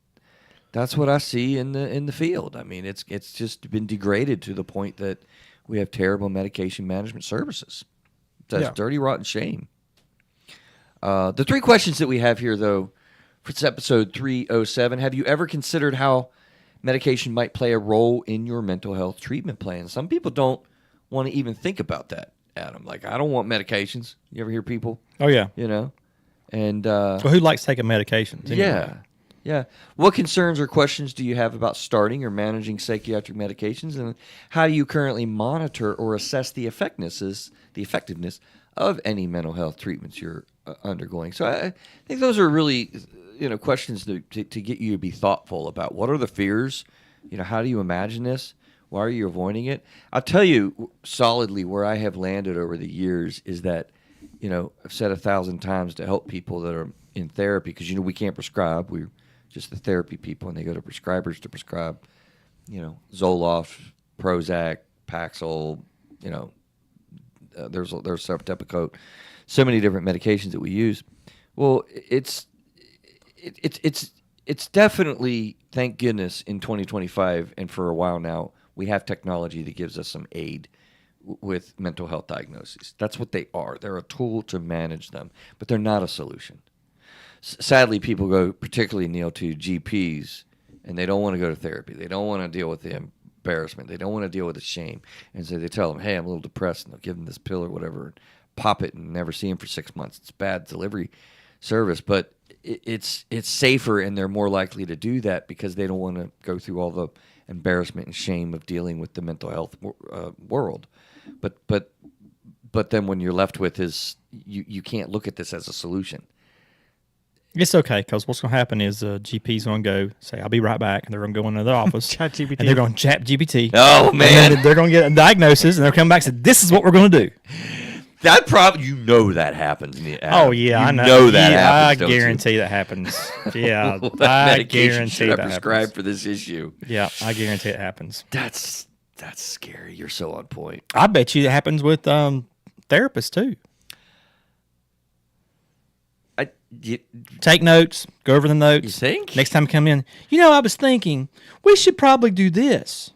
what I see in the field. I mean, it's just been degraded to the point that we have terrible medication management services. That's dirty, rotten shame. The 3 questions that we have here, though, for this episode 307, have you ever considered how medication might play a role in your mental health treatment plan? Some people don't want to even think about that, Adam. Like, I don't want medications. You ever hear people? Oh, yeah. And Well, who likes taking medications? Anyway? Yeah. What concerns or questions do you have about starting or managing psychiatric medications, and how do you currently monitor or assess the effectiveness of any mental health treatments you're undergoing? So I think those are really, questions to get you to be thoughtful about. What are the fears? How do you imagine this? Why are you avoiding it? I'll tell you solidly where I have landed over the years is that, I've said 1,000 times to help people that are in therapy, because, we can't prescribe. We're just the therapy people, and they go to prescribers to prescribe, Zoloft, Prozac, Paxil, there's Depakote, so many different medications that we use. Well, it's definitely, thank goodness, in 2025 and for a while now, we have technology that gives us some aid with mental health diagnoses. That's what they are. They're a tool to manage them, but they're not a solution. Sadly, people go, particularly, Neil, to GPs, and they don't want to go to therapy. They don't want to deal with the embarrassment. They don't want to deal with the shame. And so they tell them, hey, I'm a little depressed, and they'll give them this pill or whatever, pop it, and never see them for 6 months. It's bad delivery service, but it's safer, and they're more likely to do that because they don't want to go through all the embarrassment and shame of dealing with the mental health world. But but then when you're left with is you can't look at this as a solution. It's okay, because what's going to happen is GP's going to go say, "I'll be right back," and they're going to go into their office. ChatGPT. And they're going to chat GPT. Oh, man. And they're going to get a diagnosis, and they're coming back and say, "This is what we're going to do." That that happens. Adam. Oh, yeah, I know. Know that happens, I don't you? guarantee that happens. Yeah, What I medication guarantee should I that prescribe happens. for this issue? Yeah, I guarantee it happens. That's scary. You're so on point. I bet you it happens with therapists, too. You Take notes. Go over the notes. think? Next time you come in, I was thinking, we should probably do this.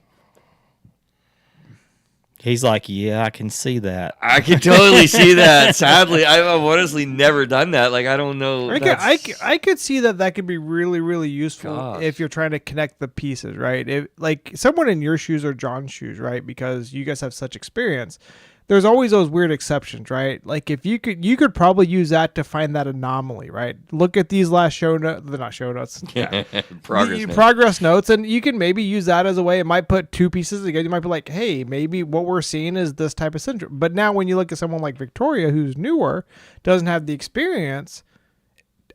He's like, yeah, I can see that. I can totally see that. Sadly, I've honestly never done that. Like, I don't know. I could see that could be really, really useful Gosh. if you're trying to connect the pieces, right? If, like someone in your shoes or John's shoes, right? Because you guys have such experience. There's always those weird exceptions, right? Like if you could probably use that to find that anomaly, right? Look at these last show notes. They're not show notes. Yeah. Progress notes, and you can maybe use that as a way. It might put two pieces together. You might be like, hey, maybe what we're seeing is this type of syndrome. But now when you look at someone like Victoria, who's newer, doesn't have the experience,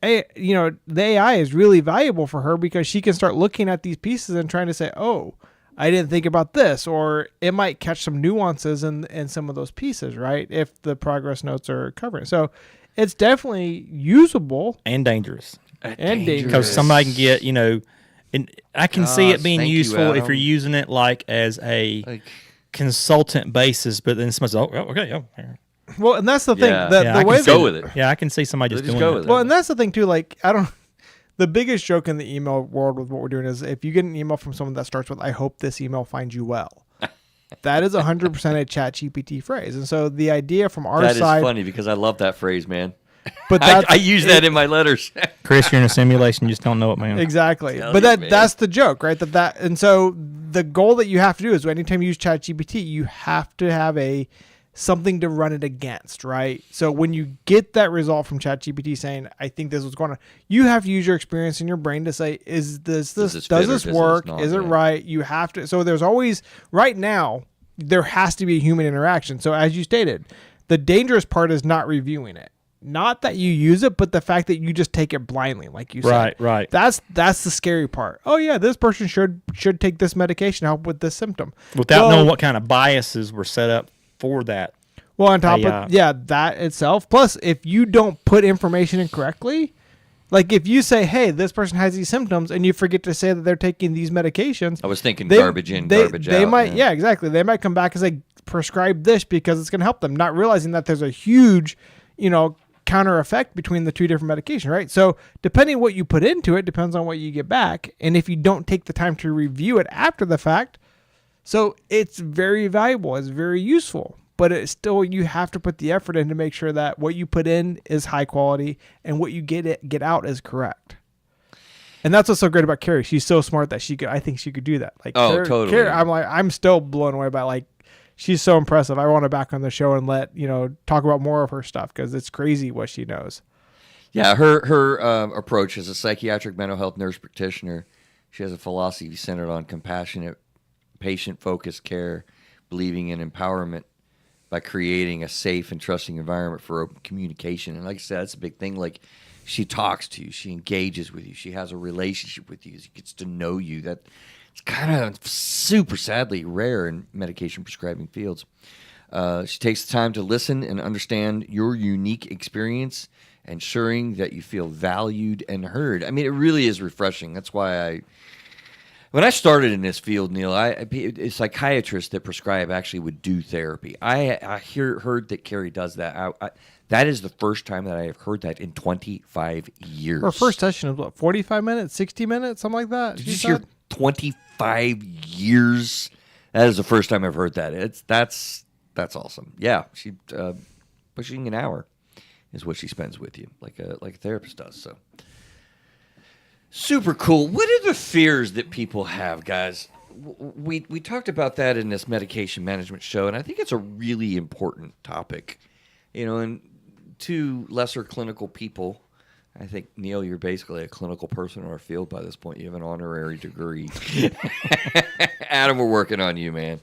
the AI is really valuable for her because she can start looking at these pieces and trying to say, oh, I didn't think about this, or it might catch some nuances in some of those pieces, right? If the progress notes are covering. So it's definitely usable. And dangerous. And dangerous. Because somebody can get, and I can see it being thank you, useful if Adam. you're using it like as a consultant basis, but then somebody says, oh, okay, here. Well, and that's the thing. Yeah. The I way can go with it. Yeah, I can see somebody just Just doing go it. with it. Well, and that's the thing too. Like, the biggest joke in the email world with what we're doing is if you get an email from someone that starts with, "I hope this email finds you well," that is 100% a ChatGPT phrase. And so the idea from our That is side, funny because I love that phrase, man. but I use that in my letters. Chris, you're in a simulation. You just don't know it, man. exactly. Tell But you, man. that's the joke, right? And so the goal that you have to do is anytime you use ChatGPT, you have to have something to run it against, right? So when you get that result from ChatGPT saying, "I think this was going on," you have to use your experience in your brain to say, "Is this Does does this fit or this does work? this not?" Is it Yeah. right?" You have to. So there's always right now there has to be a human interaction. So as you stated, the dangerous part is not reviewing it. Not that you use it, but the fact that you just take it blindly, like you said. Right. That's the scary part. Oh yeah, this person should take this medication to help with this symptom. Without Well, knowing what kind of biases were set up for that. Well, on top AI. of that itself. Plus, if you don't put information in correctly, like if you say, "Hey, this person has these symptoms," and you forget to say that they're taking these medications, I was thinking garbage in, garbage out. They might, yeah, exactly. They might come back and say, "Prescribe this because it's going to help them," not realizing that there's a huge, counter effect between the two different medications, right? So depending what you put into it depends on what you get back, and if you don't take the time to review it after the fact, so it's very valuable. It's very useful. But it's still, you have to put the effort in to make sure that what you put in is high quality and what you get out is correct. And that's what's so great about Carrie. She's so smart that I think she could do that. Like, totally. Carrie, I'm still blown away by she's so impressive. I want her back on the show and talk about more of her stuff because it's crazy what she knows. Yeah, her approach as a psychiatric mental health nurse practitioner, she has a philosophy centered on compassionate, patient-focused care, believing in empowerment by creating a safe and trusting environment for open communication. And like I said, that's a big thing. Like, she talks to you, she engages with you, she has a relationship with you, she gets to know you. That it's kind of super sadly rare in medication prescribing fields. She takes the time to listen and understand your unique experience, ensuring that you feel valued and heard. I mean, it really is refreshing. That's why when I started in this field, Neil, psychiatrists that prescribe actually would do therapy. I heard that Carrie does that. That is the first time that I have heard that in 25 years. Her first session was what, 45 minutes, 60 minutes, something like that? Did you hear 25 years? That is the first time I've heard that. That's awesome. Yeah, she pushing an hour is what she spends with you, like a therapist does. So. Super cool. What are the fears that people have, guys? We talked about that in this medication management show, and I think it's a really important topic. And to lesser clinical people, I think, Neil, you're basically a clinical person in our field by this point. You have an honorary degree. Adam, we're working on you, man.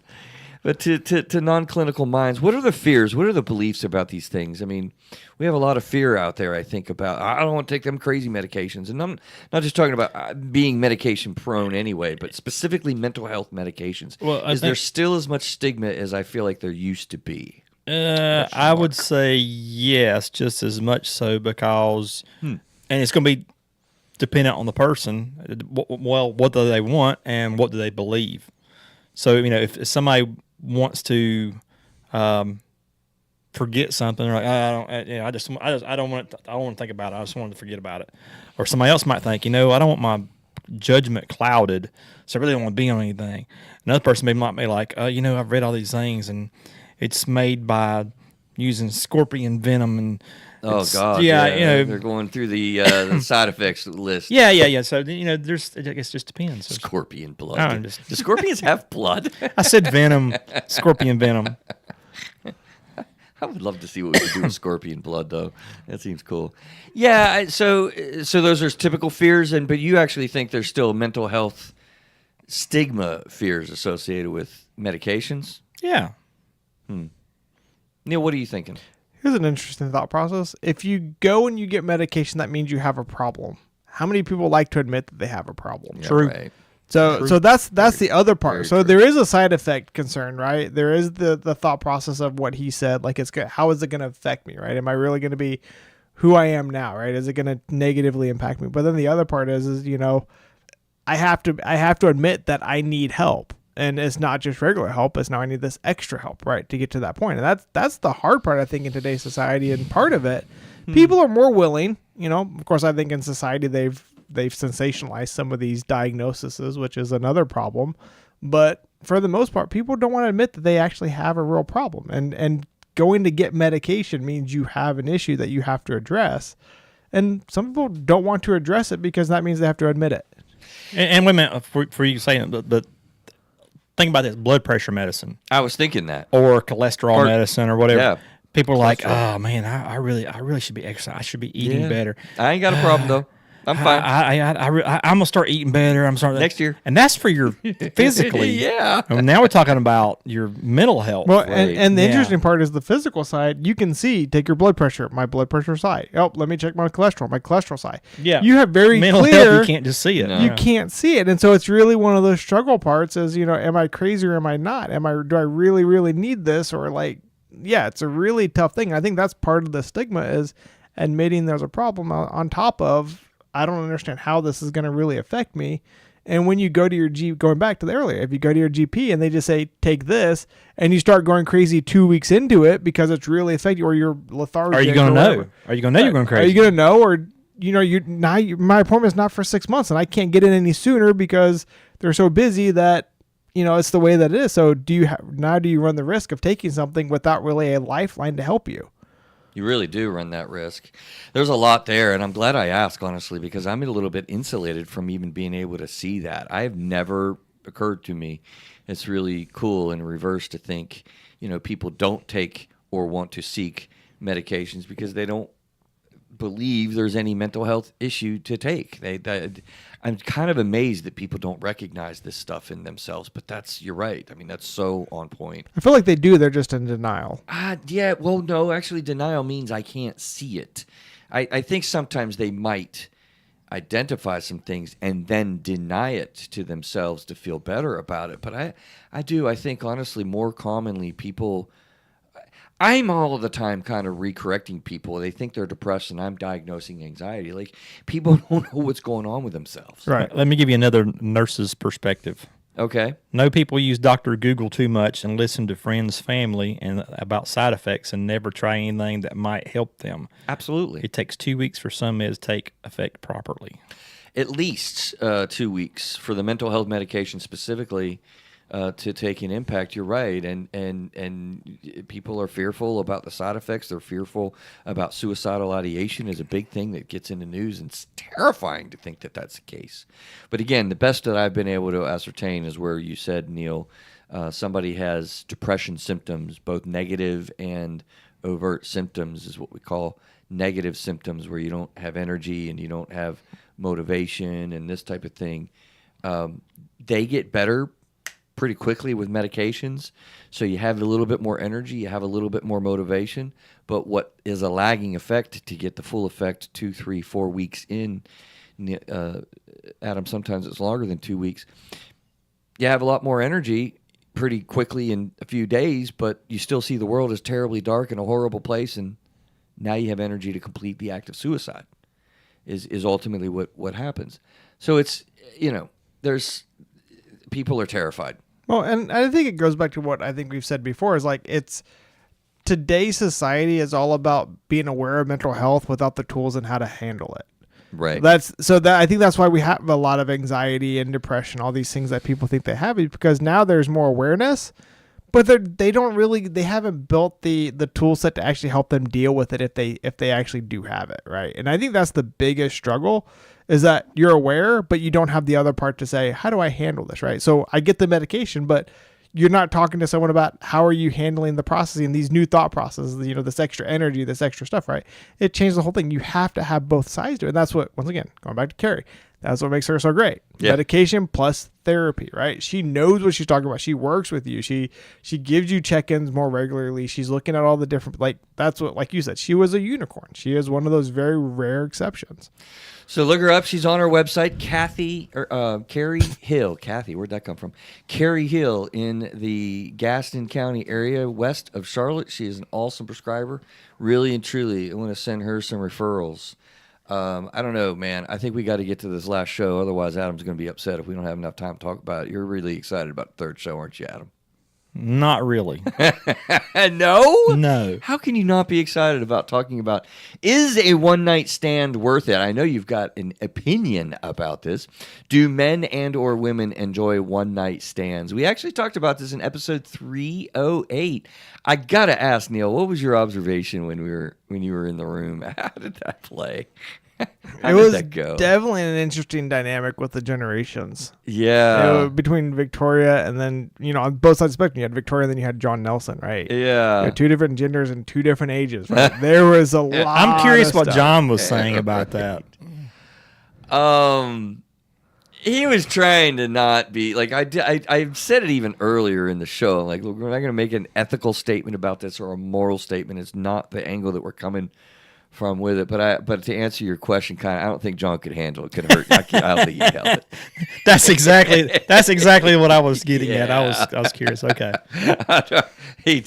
But to non-clinical minds, what are the fears? What are the beliefs about these things? I mean, we have a lot of fear out there, I think, about, I don't want to take them crazy medications. And I'm not just talking about being medication prone anyway, but specifically mental health medications. Well, Is there still as much stigma as I feel like there used to be? I would say yes, just as much so because, and it's going to be dependent on the person. Well, what do they want and what do they believe? So, if somebody wants to forget something, they're like, I don't want to think about it. I just wanted to forget about it. Or somebody else might think, I don't want my judgment clouded, so I really don't want to be on anything. Another person might be like, I've read all these things and it's made by using scorpion venom and Oh God! yeah, they're going through the side effects list. Yeah. So there's, I guess, it just depends. So, Scorpion blood. Do scorpions have blood? I said venom, scorpion venom. I would love to see what we could do with scorpion blood, though. That seems cool. Yeah. So those are typical fears, but you actually think there's still mental health stigma fears associated with medications? Yeah. Neil, what are you thinking? Here's an interesting thought process. If you go and you get medication, that means you have a problem. How many people like to admit that they have a problem? Yeah, True. Right. So that's the other part. So true. there is a side effect concern, right? There is the thought process of what he said, like how is it going to affect me, right? Am I really going to be who I am now, right? Is it going to negatively impact me? But then the other part is I have to admit that I need help. And it's not just regular help. It's now I need this extra help, right, to get to that point. And that's the hard part, I think, in today's society. And part of it, people are more willing. Of course, I think in society they've sensationalized some of these diagnoses, which is another problem. But for the most part, people don't want to admit that they actually have a real problem. And going to get medication means you have an issue that you have to address. And some people don't want to address it because that means they have to admit it. And wait a minute, for you saying, but think about this: blood pressure medicine I was thinking that. or cholesterol medicine or whatever. Yeah. People are like, "Oh man, I really should be exercising. I should be eating better." I ain't got a problem, though. I'm fine. I'm gonna start eating better. I'm starting Next year. and that's for your physically. Yeah. And now we're talking about your mental health. Well, Right. and the Yeah. interesting part is the physical side. You can see, take your blood pressure, my blood pressure side. Oh, let me check my cholesterol side. Yeah. You have very mental clear. health, you can't just see it. No. You can't see it, and so it's really one of those struggle parts. Is am I crazy or am I not? Do I really need this, or it's a really tough thing. I think that's part of the stigma is admitting there's a problem on top of I don't understand how this is going to really affect me. And when you go to your going back to the earlier, if you go to your GP and they just say, take this, and you start going crazy 2 weeks into it because it's really affecting you or you're lethargic. Are you going to know? Are you going to know you're going crazy? Are you going to know? Or, my appointment's not for 6 months and I can't get in any sooner because they're so busy that, it's the way that it is. So do you run the risk of taking something without really a lifeline to help you? You really do run that risk. There's a lot there, and I'm glad I asked, honestly, because I'm a little bit insulated from even being able to see that. I've never occurred to me. It's really cool in reverse to think, people don't take or want to seek medications because they don't believe there's any mental health issue to take. I'm kind of amazed that people don't recognize this stuff in themselves, but you're right. I mean, that's so on point. I feel like they do. They're just in denial. Yeah. Well, no, actually, denial means I can't see it. I think sometimes they might identify some things and then deny it to themselves to feel better about it. But I think, honestly, more commonly, I'm all the time kind of recorrecting people. They think they're depressed and I'm diagnosing anxiety. Like, people don't know what's going on with themselves. Right. Let me give you another nurse's perspective. Okay. No, people use Dr. Google too much and listen to friends, family, and about side effects and never try anything that might help them. Absolutely. It takes 2 weeks for some meds to take effect properly. At least 2 weeks for the mental health medication specifically to take an impact. You're right, and people are fearful about the side effects. They're fearful about suicidal ideation is a big thing that gets in the news, and it's terrifying to think that that's the case. But again, the best that I've been able to ascertain is where you said, Neil, somebody has depression symptoms, both negative and overt symptoms is what we call negative symptoms, where you don't have energy and you don't have motivation and this type of thing. They get better pretty quickly with medications. So you have a little bit more energy, you have a little bit more motivation. But what is a lagging effect to get the full effect 2, 3, 4 weeks in, Adam, sometimes it's longer than 2 weeks. You have a lot more energy pretty quickly in a few days, but you still see the world as terribly dark and a horrible place, and now you have energy to complete the act of suicide is ultimately what happens. So it's, there's people are terrified. Well, and I think it goes back to what I think we've said before is like it's today's society is all about being aware of mental health without the tools and how to handle it. Right. I think that's why we have a lot of anxiety and depression, all these things that people think they have, because now there's more awareness, but they haven't built the tool set to actually help them deal with it if they actually do have it, right? And I think that's the biggest struggle is that you're aware, but you don't have the other part to say, how do I handle this, right? So I get the medication, but you're not talking to someone about how are you handling the processing, these new thought processes, this extra energy, this extra stuff, right? It changes the whole thing. You have to have both sides to it. And that's what, once again, going back to Carrie, that's what makes her so great. Yeah. Medication plus therapy, right? She knows what she's talking about. She works with you. She gives you check-ins more regularly. She's looking at all the different, that's what, like you said, she was a unicorn. She is one of those very rare exceptions. So look her up. She's on our website, Carrie Hill. Kathy, where'd that come from? Carrie Hill in the Gaston County area west of Charlotte. She is an awesome prescriber. Really and truly, I want to send her some referrals. I don't know, man. I think we got to get to this last show. Otherwise, Adam's going to be upset if we don't have enough time to talk about it. You're really excited about the third show, aren't you, Adam? Not really. No? No. How can you not be excited about talking about, is a one-night stand worth it? I know you've got an opinion about this. Do men and or women enjoy one-night stands? We actually talked about this in episode 308. I got to ask, Neil, what was your observation when you were in the room? How did that play? How did that go? Definitely an interesting dynamic with the generations. Yeah. Between Victoria and then, on both sides of the spectrum, you had Victoria and then you had John Nelson, right? Yeah. You had two different genders and two different ages, right? There was a lot. I'm curious of what stuff. John was saying about that. He was trying to not be like I said it even earlier in the show. Like, look, we're not going to make an ethical statement about this or a moral statement. It's not the angle that we're coming from with it. But to answer your question, I don't think John could handle it. Could hurt. I don't think he held it. That's exactly what I was getting at. I was curious. Okay. He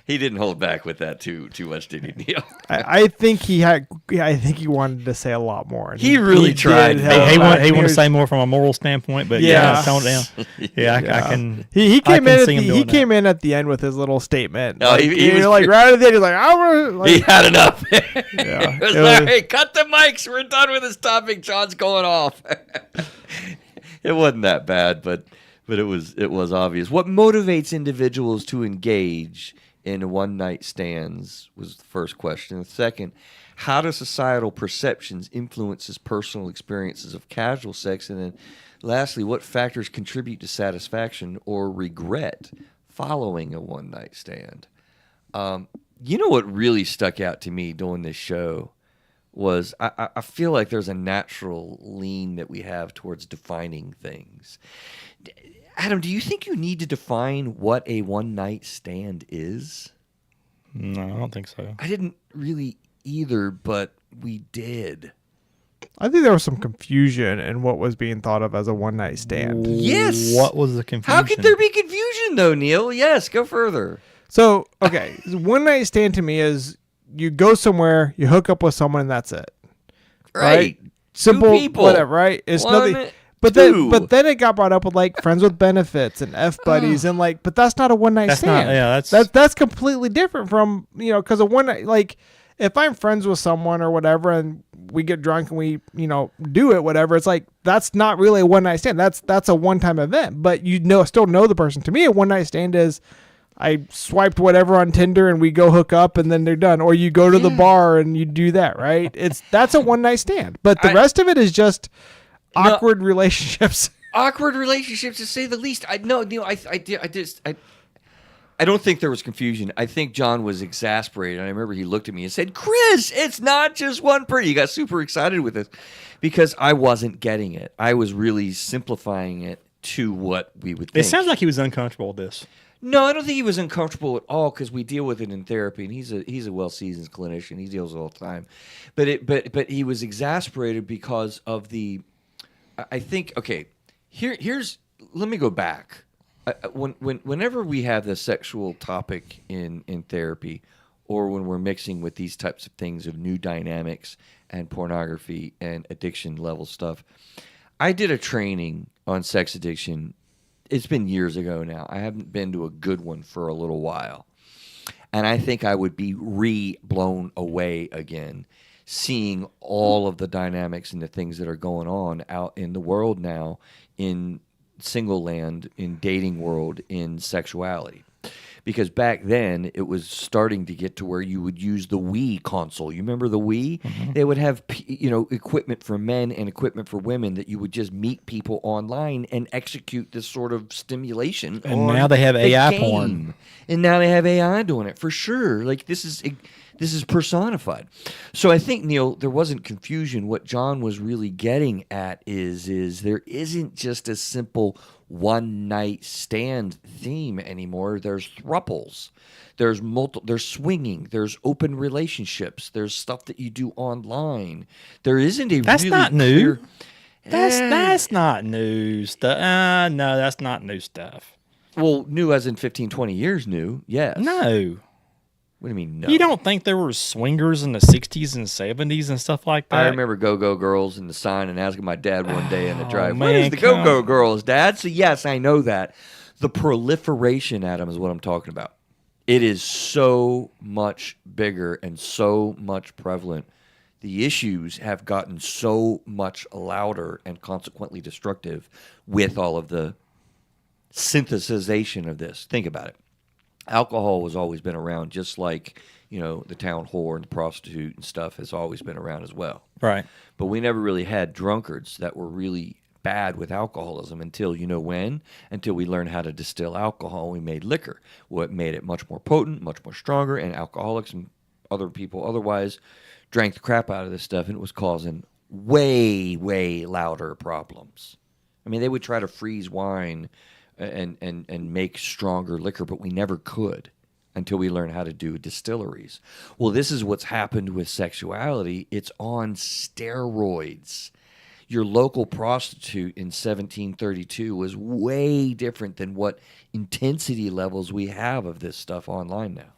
didn't hold back with that too much, did he, Neil? I think he wanted to say a lot more. And he really tried. He wanted to say more from a moral standpoint, but tone it down. I can. He came in at the end with his little statement. No, he was like right at the end. He's like, I want. He had enough. Yeah. It was like, hey, cut the mics. We're done with this topic. John's going off. It wasn't that bad, but it was obvious. What motivates individuals to engage in one-night stands was the first question. The second, how do societal perceptions influences personal experiences of casual sex? And then lastly, what factors contribute to satisfaction or regret following a one-night stand? You know what really stuck out to me doing this show was I feel like there's a natural lean that we have towards defining things. Adam, do you think you need to define what a one-night stand is? No, I don't think so. I didn't really either, but we did. I think there was some confusion in what was being thought of as a one-night stand. Yes. What was the confusion? How could there be confusion, though, Neil? Yes, go further. So, okay, one-night stand to me is you go somewhere, you hook up with someone, and that's it. Right. Simple, Two people. whatever, right? It's nothing. But then it got brought up with like friends with benefits and F buddies and like, but that's not a one-night stand. That's completely different from, because a one-night, like if I'm friends with someone or whatever and we get drunk and we, do it, whatever, it's like, that's not really a one-night stand. That's a one-time event, but still know the person. To me, a one-night stand is I swiped whatever on Tinder and we go hook up and then they're done. Or you go to the bar and you do that, right? That's a one-night stand. But the rest of it is just awkward relationships. Awkward relationships, to say the least. I don't think there was confusion. I think John was exasperated. I remember he looked at me and said, "Chris, it's not just one person." He got super excited with this because I wasn't getting it. I was really simplifying it to what we would It think. sounds like he was uncomfortable with this. No, I don't think he was uncomfortable at all because we deal with it in therapy, and he's a well-seasoned clinician. He deals with it all the time, but he was exasperated because of the. I think okay, here's let me go back. Whenever we have the sexual topic in therapy, or when we're mixing with these types of things of new dynamics and pornography and addiction level stuff, I did a training on sex addiction. It's been years ago now. I haven't been to a good one for a little while. And I think I would be blown away again, seeing all of the dynamics and the things that are going on out in the world now, in single land, in dating world, in sexuality. Because back then, it was starting to get to where you would use the Wii console. You remember the Wii? Mm-hmm. They would have, equipment for men and equipment for women that you would just meet people online and execute this sort of stimulation. And now they have AI porn. And now they have AI doing it, for sure. Like, this is personified. So I think, Neil, there wasn't confusion. What John was really getting at is there isn't just a simple one-night stand theme anymore. There's thruples. There's swinging. There's open relationships. There's stuff that you do online. There isn't a That's really not clear... new. That's not new stuff. No, that's not new stuff. Well, new as in 15, 20 years new, yes. No. What do you mean, no? You don't think there were swingers in the 60s and 70s and stuff like that? I remember Go-Go Girls in the sign and asking my dad one day in the drive, man, what is the Go-Go Girls, Dad? So, yes, I know that. The proliferation, Adam, is what I'm talking about. It is so much bigger and so much prevalent. The issues have gotten so much louder and consequently destructive with all of the synthesization of this. Think about it. Alcohol has always been around, just like, the town whore and the prostitute and stuff has always been around as well. Right. But we never really had drunkards that were really bad with alcoholism until, when? Until we learned how to distill alcohol. We made liquor. What made it much more potent, much more stronger, and alcoholics and other people otherwise drank the crap out of this stuff, and it was causing way, way louder problems. I mean, they would try to freeze wine and make stronger liquor, but we never could until we learned how to do distilleries. Well, this is what's happened with sexuality. It's on steroids. Your local prostitute in 1732 was way different than what intensity levels we have of this stuff online now.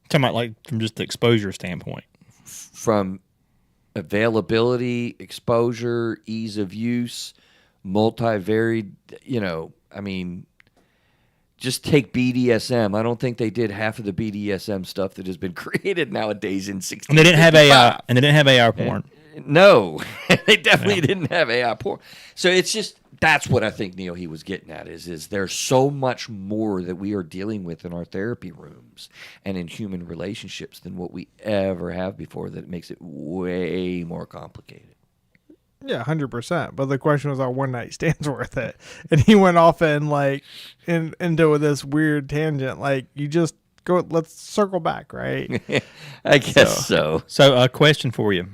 Talking about like from just the exposure standpoint. From availability, exposure, ease of use, multivaried, just take BDSM. I don't think they did half of the BDSM stuff that has been created nowadays in 60s. And they didn't have AI. And they didn't have AI porn. No, they definitely didn't have AI porn. So it's just, that's what I think, Neil, he was getting at is there's so much more that we are dealing with in our therapy rooms and in human relationships than what we ever have before, that makes it way more complicated. Yeah, 100%. But the question was, are one night stands worth it? And he went off and into this weird tangent. Like, you just go, let's circle back, right? I guess so. So a question for you,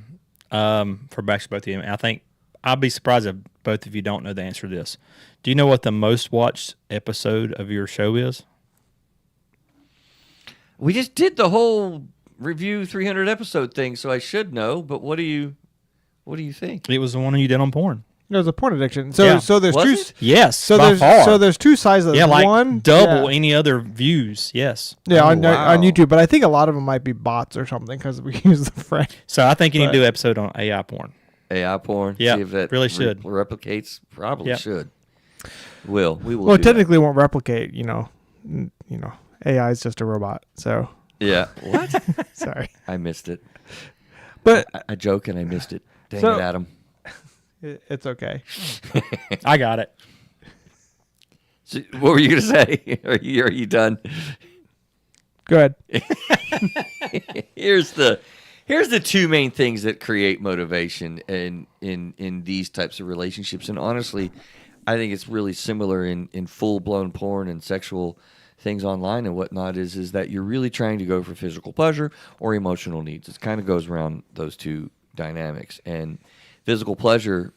for both of you. I think I'll be surprised if both of you don't know the answer to this. Do you know what the most watched episode of your show is? We just did the whole review 300 episode thing, so I should know. But what do you think? It was the one you did on porn. It was a porn addiction. So, Yeah. so there's Was two. it? Yes, So by there's far. so there's two sides of this. yeah, like one double yeah. any other views. Yes. Yeah, on wow. YouTube, but I think a lot of them might be bots or something because we use the phrase. So I think you need to But- do an episode on AI porn. AI porn. Yeah, See if that really should. replicates. Probably Yep. should. We will. Well, do technically, it won't replicate. AI is just a robot. So that. Yeah. What? sorry, I missed it. but I joke and I missed it. Dang So- it, Adam. it's okay. I got it. So, what were you gonna say? Are you done? Go ahead. Here's the two main things that create motivation in these types of relationships. And honestly, I think it's really similar in full-blown porn and sexual things online and whatnot, is that you're really trying to go for physical pleasure or emotional needs. It kind of goes around those two dynamics. And physical pleasure,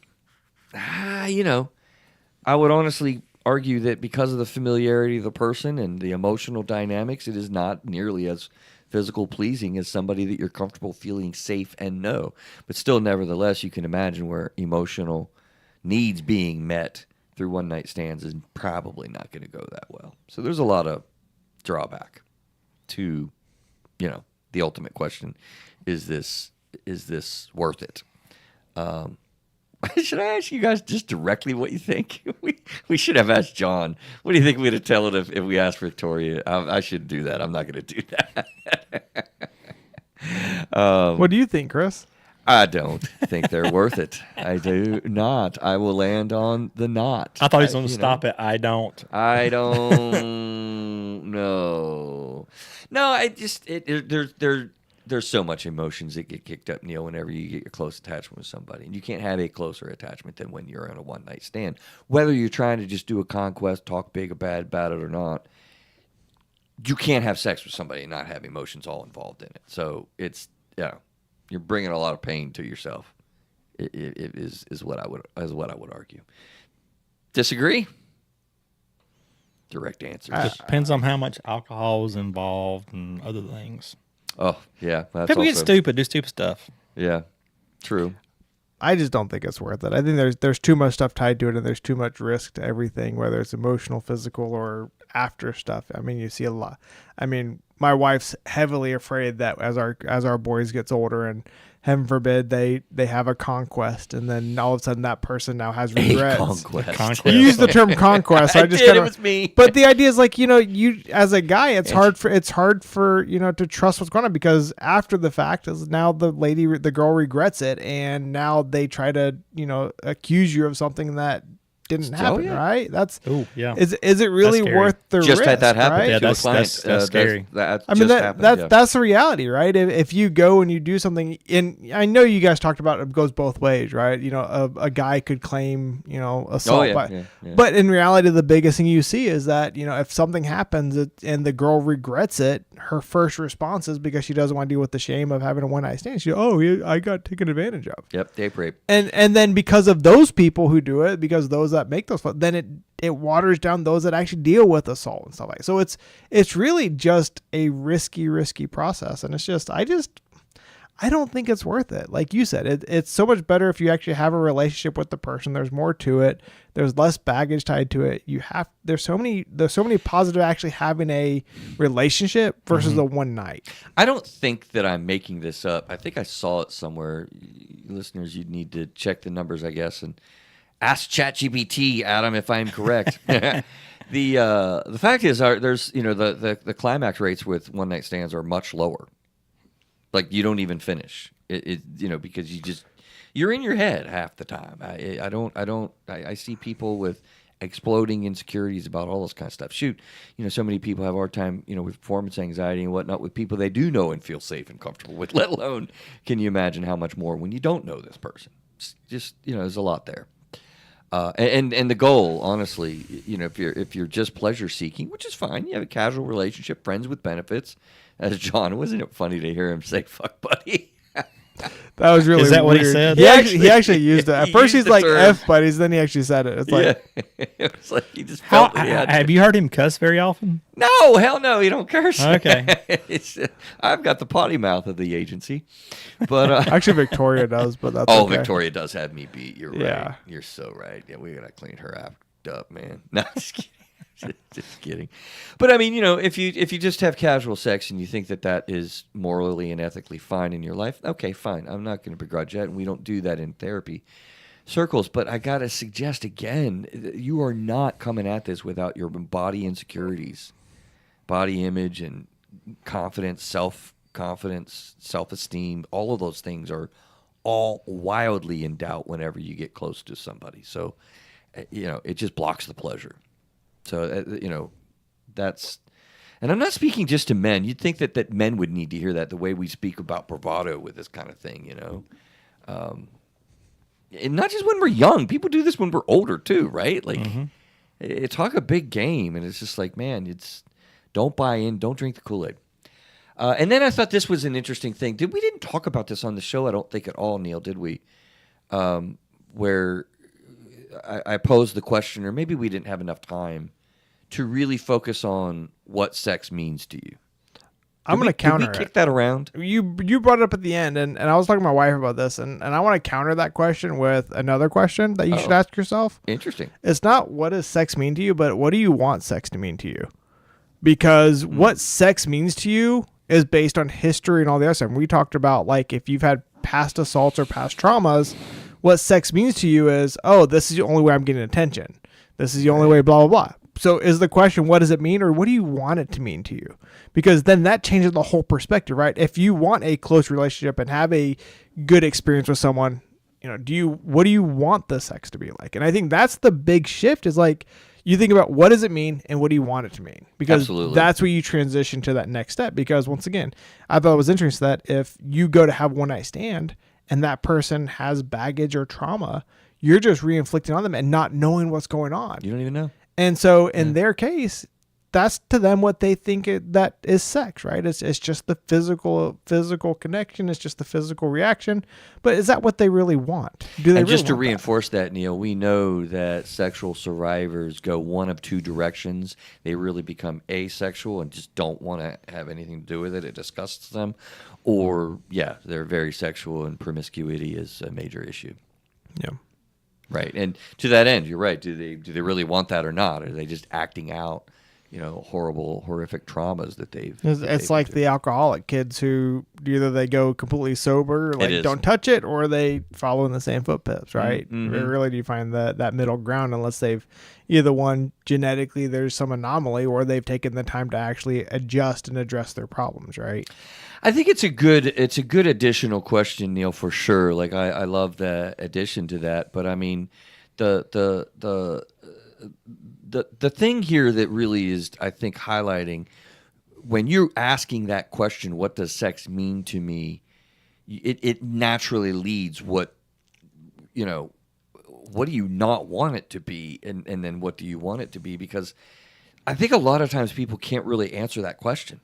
I would honestly argue that because of the familiarity of the person and the emotional dynamics, it is not nearly as physical pleasing as somebody that you're comfortable feeling safe and know. But still, nevertheless, you can imagine where emotional needs being met through one night stands is probably not going to go that well. So there's a lot of drawback to, the ultimate question: is this worth it? Should I ask you guys just directly what you think? We should have asked John. What do you think we'd have tell it if we asked Victoria? I should do that. I'm not going to do that. What do you think, Chris? I don't think they're worth it. I do not. I will land on the not. I thought he was going to stop it. I don't. I don't know. No, I just there's so much emotions that get kicked up, Neil, whenever you get your close attachment with somebody. And you can't have a closer attachment than when you're on a one-night stand. Whether you're trying to just do a conquest, talk big or bad about it or not, you can't have sex with somebody and not have emotions all involved in it. So it's, you're bringing a lot of pain to yourself. It is what I would argue. Disagree? Direct answers. Depends on how much alcohol is involved and other things. Oh, yeah. People get stupid, do stupid stuff. Yeah, true. I just don't think it's worth it. I think there's too much stuff tied to it, and there's too much risk to everything, whether it's emotional, physical, or after stuff. I mean, you see a lot. I mean, my wife's heavily afraid that as our boys gets older, and heaven forbid they have a conquest, and then all of a sudden that person now has regrets. Conquest. You use the term conquest. So I just it was me. But the idea is like, you as a guy, it's hard for to trust what's going on, because after the fact is now the girl regrets it, and now they try to accuse you of something that didn't happen, right? That's Is it really worth the risk? Just had that happen. Right? Yeah, to a client. that's scary. That's the reality, right? If you go and you do something, and I know you guys talked about it goes both ways, right? A guy could claim assault, but in reality, the biggest thing you see is that if something happens and the girl regrets it, her first response is because she doesn't want to deal with the shame of having a one night stand. I got taken advantage of. Yep, date rape. And then because of those people who do it, because those that make those, then it waters down those that actually deal with assault and stuff like that. So it's really just a risky process, and it's just I don't think it's worth it. Like you said, it's so much better if you actually have a relationship with the person. There's more to it. There's less baggage tied to it. There's so many positive actually having a relationship versus a one night. I don't think that I'm making this up. I think I saw it somewhere. Listeners, you'd need to check the numbers, I guess, and ask ChatGPT, Adam, if I'm correct. The fact is, there's the climax rates with one night stands are much lower. Like you don't even finish it because you're in your head half the time. I see people with exploding insecurities about all this kind of stuff. Shoot, so many people have a hard time, with performance anxiety and whatnot with people they do know and feel safe and comfortable with. Let alone, can you imagine how much more when you don't know this person? It's just there's a lot there. And the goal, honestly, if you're just pleasure seeking, which is fine, you have a casual relationship, friends with benefits. As John, wasn't it funny to hear him say "fuck buddy"? That was really. Is that weird. what he said? He actually used it. At first, he's like term. "f buddies," then he actually said it. It's like, it was like he just felt that he had have you heard him cuss very often? No, hell no, he don't curse. Okay. I've got the potty mouth of the agency, but actually Victoria does, but that's okay. Victoria does have me beat. You're right. Yeah. You're so right. Yeah, we gotta clean her act up, man. No, just kidding. Just kidding. But I mean, if you just have casual sex and you think that is morally and ethically fine in your life, okay, fine. I'm not going to begrudge that, and we don't do that in therapy circles. But I got to suggest again, you are not coming at this without your body insecurities, body image, and confidence, self-confidence, self-esteem. All of those things are all wildly in doubt whenever you get close to somebody. So, it just blocks the pleasure. So, that's, and I'm not speaking just to men. You'd think that men would need to hear that the way we speak about bravado with this kind of thing, and not just when we're young. People do this when we're older too, right? Like, talk a big game, and it's just like, man, don't buy in, don't drink the Kool-Aid. And then I thought this was an interesting thing. We didn't talk about this on the show, I don't think at all, Neil, did we? Where I posed the question, or maybe we didn't have enough time to really focus on what sex means to you. I'm going to counter Did we it. kick that around? You brought it up at the end, and I was talking to my wife about this, and I want to counter that question with another question that you should ask yourself. Interesting. It's not what does sex mean to you, but what do you want sex to mean to you? Because what sex means to you is based on history and all the other stuff. And we talked about, like, if you've had past assaults or past traumas, what sex means to you is, oh, this is the only way I'm getting attention. This is the only way, blah, blah, blah. So is the question, what does it mean, or what do you want it to mean to you? Because then that changes the whole perspective, right? If you want a close relationship and have a good experience with someone, what do you want the sex to be like? And I think that's the big shift, is like, you think about what does it mean and what do you want it to mean? Because that's where you transition to that next step. Because once again, I thought it was interesting that if you go to have one night stand and that person has baggage or trauma, you're just re-inflicting on them and not knowing what's going on. You don't even know. And so in their case, that's to them what they think that is sex, right? It's just the physical connection. It's just the physical reaction. But is that what they really want? Do they? And just to want reinforce that, Neil, we know that sexual survivors go one of two directions. They really become asexual and just don't want to have anything to do with it. It disgusts them. Or, they're very sexual, and promiscuity is a major issue. Yeah. Right. And to that end, you're right. Do they really want that or not? Are they just acting out, horrible, horrific traumas that they've... It's like the alcoholic kids who either they go completely sober, like don't touch it, or they follow in the same footsteps, right? Mm-hmm. Rarely do you find that middle ground unless they've either one, genetically there's some anomaly, or they've taken the time to actually adjust and address their problems, right? I think it's a good additional question, Neil, for sure. Like I love the addition to that, but I mean, the thing here that really is, I think, highlighting when you're asking that question, what does sex mean to me? It naturally leads what do you not want it to be, and then what do you want it to be? Because I think a lot of times people can't really answer that question.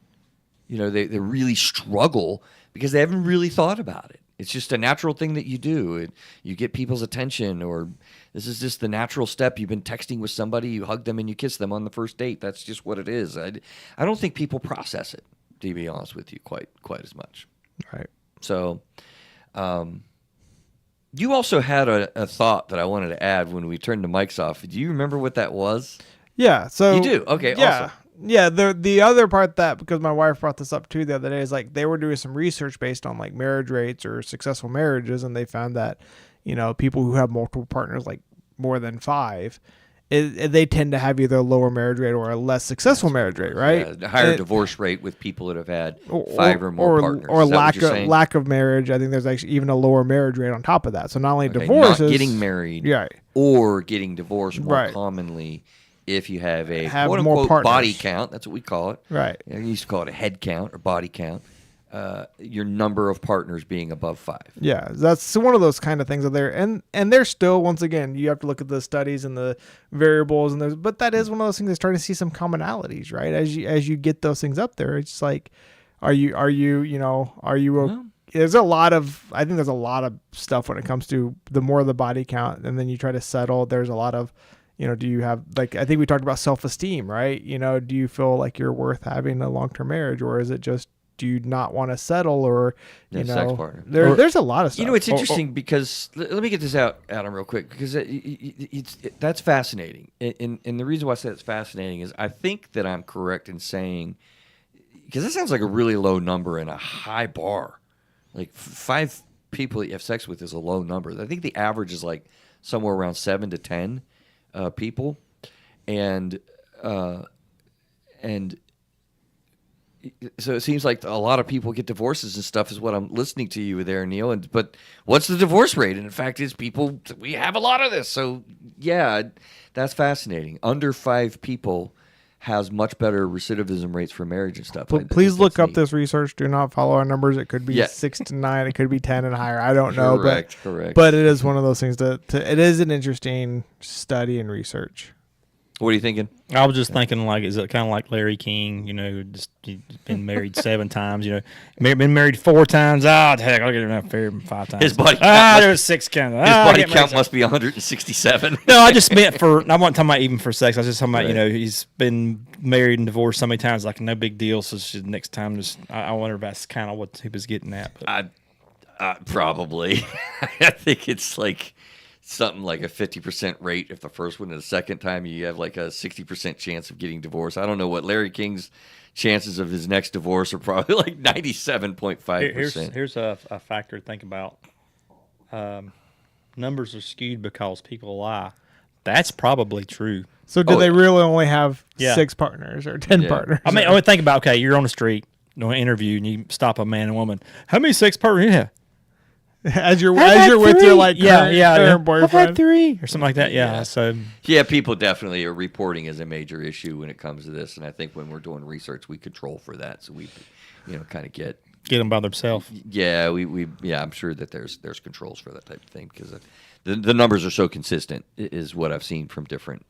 They really struggle because they haven't really thought about it. It's just a natural thing that you do. You get people's attention, or this is just the natural step. You've been texting with somebody, you hug them and you kiss them on the first date. That's just what it is. I don't think people process it, to be honest with you, quite as much. Right. So you also had a thought that I wanted to add when we turned the mics off. Do you remember what that was? Yeah. So you do? Okay, yeah. awesome. Yeah, the other part that, because my wife brought this up too the other day, is like they were doing some research based on like marriage rates or successful marriages, and they found that people who have multiple partners, like more than 5, they tend to have either a lower marriage rate or a less successful marriage rate, right? Yeah, higher divorce rate with people that have had 5 or more partners. Or lack of marriage. I think there's actually even a lower marriage rate on top of that. So not only divorces, not getting married, or getting divorced more commonly. If you have a quote-unquote body count, that's what we call it. Right. You used to call it a head count or body count. Your number of partners being above 5. Yeah, that's one of those kind of things that there, and there's still, once again, you have to look at the studies and the variables, but that is one of those things that's starting to see some commonalities, right? As you get those things up there, it's like, there's a lot of stuff when it comes to the more the body count, and then you try to settle. There's a lot of, do you have, like, I think we talked about self-esteem, right? Do you feel like you're worth having a long-term marriage, or is it just, do you not want to settle, or, sex partner? There's a lot of stuff. It's interesting because, let me get this out, Adam, real quick, because that's fascinating. And the reason why I say it's fascinating is I think that I'm correct in saying, because that sounds like a really low number and a high bar. Like 5 people that you have sex with is a low number. I think the average is like somewhere around 7 to 10 people, and so it seems like a lot of people get divorces and stuff is what I'm listening to you there, Neil. But what's the divorce rate? And in fact, we have a lot of this. So yeah, that's fascinating. Under 5 people has much better recidivism rates for marriage and stuff. Please look up this research. Do not follow our numbers. It could be 6 to 9. It could be 10 and higher. I don't know. Correct. But it is one of those things it is an interesting study and research. What are you thinking? I was just thinking, like, is it kind of like Larry King? You know, just he's been married 7 times. You know, been married 4 times. Oh, heck, I'll get married 5 times. His body count there was 6 counts. his body count must be 167. No, I just meant for. I wasn't talking about even for sex. I was just talking about Right. he's been married and divorced so many times, like no big deal. So it's just next time, just I wonder if that's kind of what he was getting at. But. Probably. I think it's like something like a 50% rate if the first one, and the second time you have like a 60% chance of getting divorced. I don't know what Larry King's chances of his next divorce are, probably like 97.5%. Here's a factor to think about. Numbers are skewed because people lie. That's probably true. So do they really only have Yeah. 6 partners or 10 partners? I mean, I would think about, okay, you're on the street, doing an interview, and you stop a man and woman. How many sex partners you have? as you're with your like current boyfriend. I've had 3 or something like that. Yeah. So Yeah, people definitely are reporting as a major issue when it comes to this, and I think when we're doing research, we control for that, so we, kind of get them by themselves. Yeah, I'm sure that there's controls for that type of thing because the numbers are so consistent is what I've seen from different.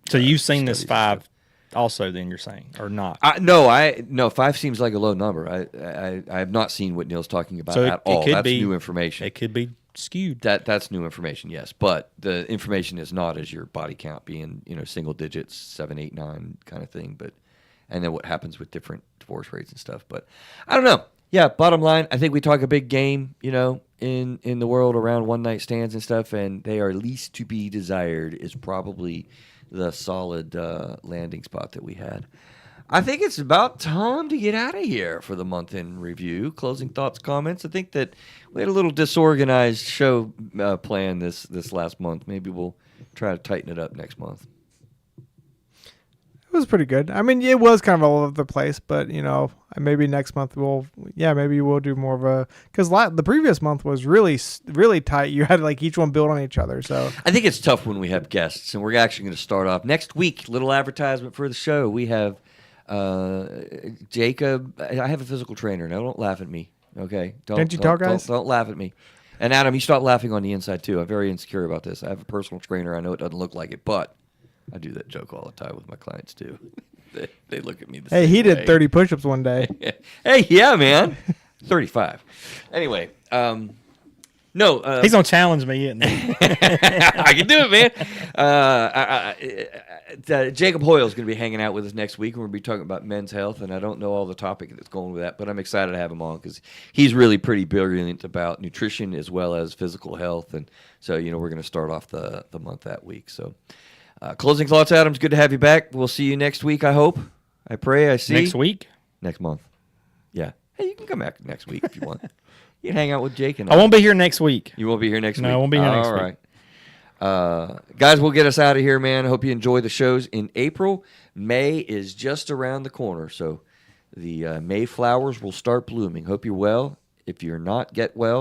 So you've seen this studies and 5 also, then you're saying, or not? No, 5 seems like a low number. I have not seen what Neil's talking about So at all. could That's be new information. It could be skewed. That's new information, yes. But the information is not as your body count being, single digits, 7, 8, 9 kind of thing. And then what happens with different divorce rates and stuff. But I don't know. Yeah, bottom line, I think we talk a big game, in the world around one night stands and stuff, and they are least to be desired is probably the solid landing spot that we had. I think it's about time to get out of here for the month in review. Closing thoughts, comments. I think that we had a little disorganized show plan this last month. Maybe we'll try to tighten it up next month. It was pretty good. I mean, it was kind of all over the place, but maybe next month maybe we'll do more of a, because the previous month was really, really tight. You had like each one build on each other. So I think it's tough when we have guests, and we're actually going to start off next week. Little advertisement for the show. We have Jacob. I have a physical trainer. Now don't laugh at me. Okay, Can't you tell, guys? Don't laugh at me. And Adam, you start laughing on the inside too. I'm very insecure about this. I have a personal trainer. I know it doesn't look like it, but I do that joke all the time with my clients too. They look at me the same he way. did 30 push-ups one day. Hey, yeah, man. 35. Anyway, no. He's gonna challenge me, isn't he? I can do it, man. Jacob Hoyle is going to be hanging out with us next week, and we're going to be talking about men's health, and I don't know all the topic that's going with that, but I'm excited to have him on because he's really pretty brilliant about nutrition as well as physical health, and so, we're going to start off the month that week. So closing thoughts, Adam. It's good to have you back. We'll see you next week, I hope. I pray. I see. Next week? Next month. Yeah. Hey, you can come back next week if you want. You can hang out with Jake and I won't be here next week. You won't be here next week? No, I won't be here next week. All right. Guys, we'll get us out of here, man. I hope you enjoy the shows in April. May is just around the corner, so the May flowers will start blooming. Hope you're well. If you're not, get well.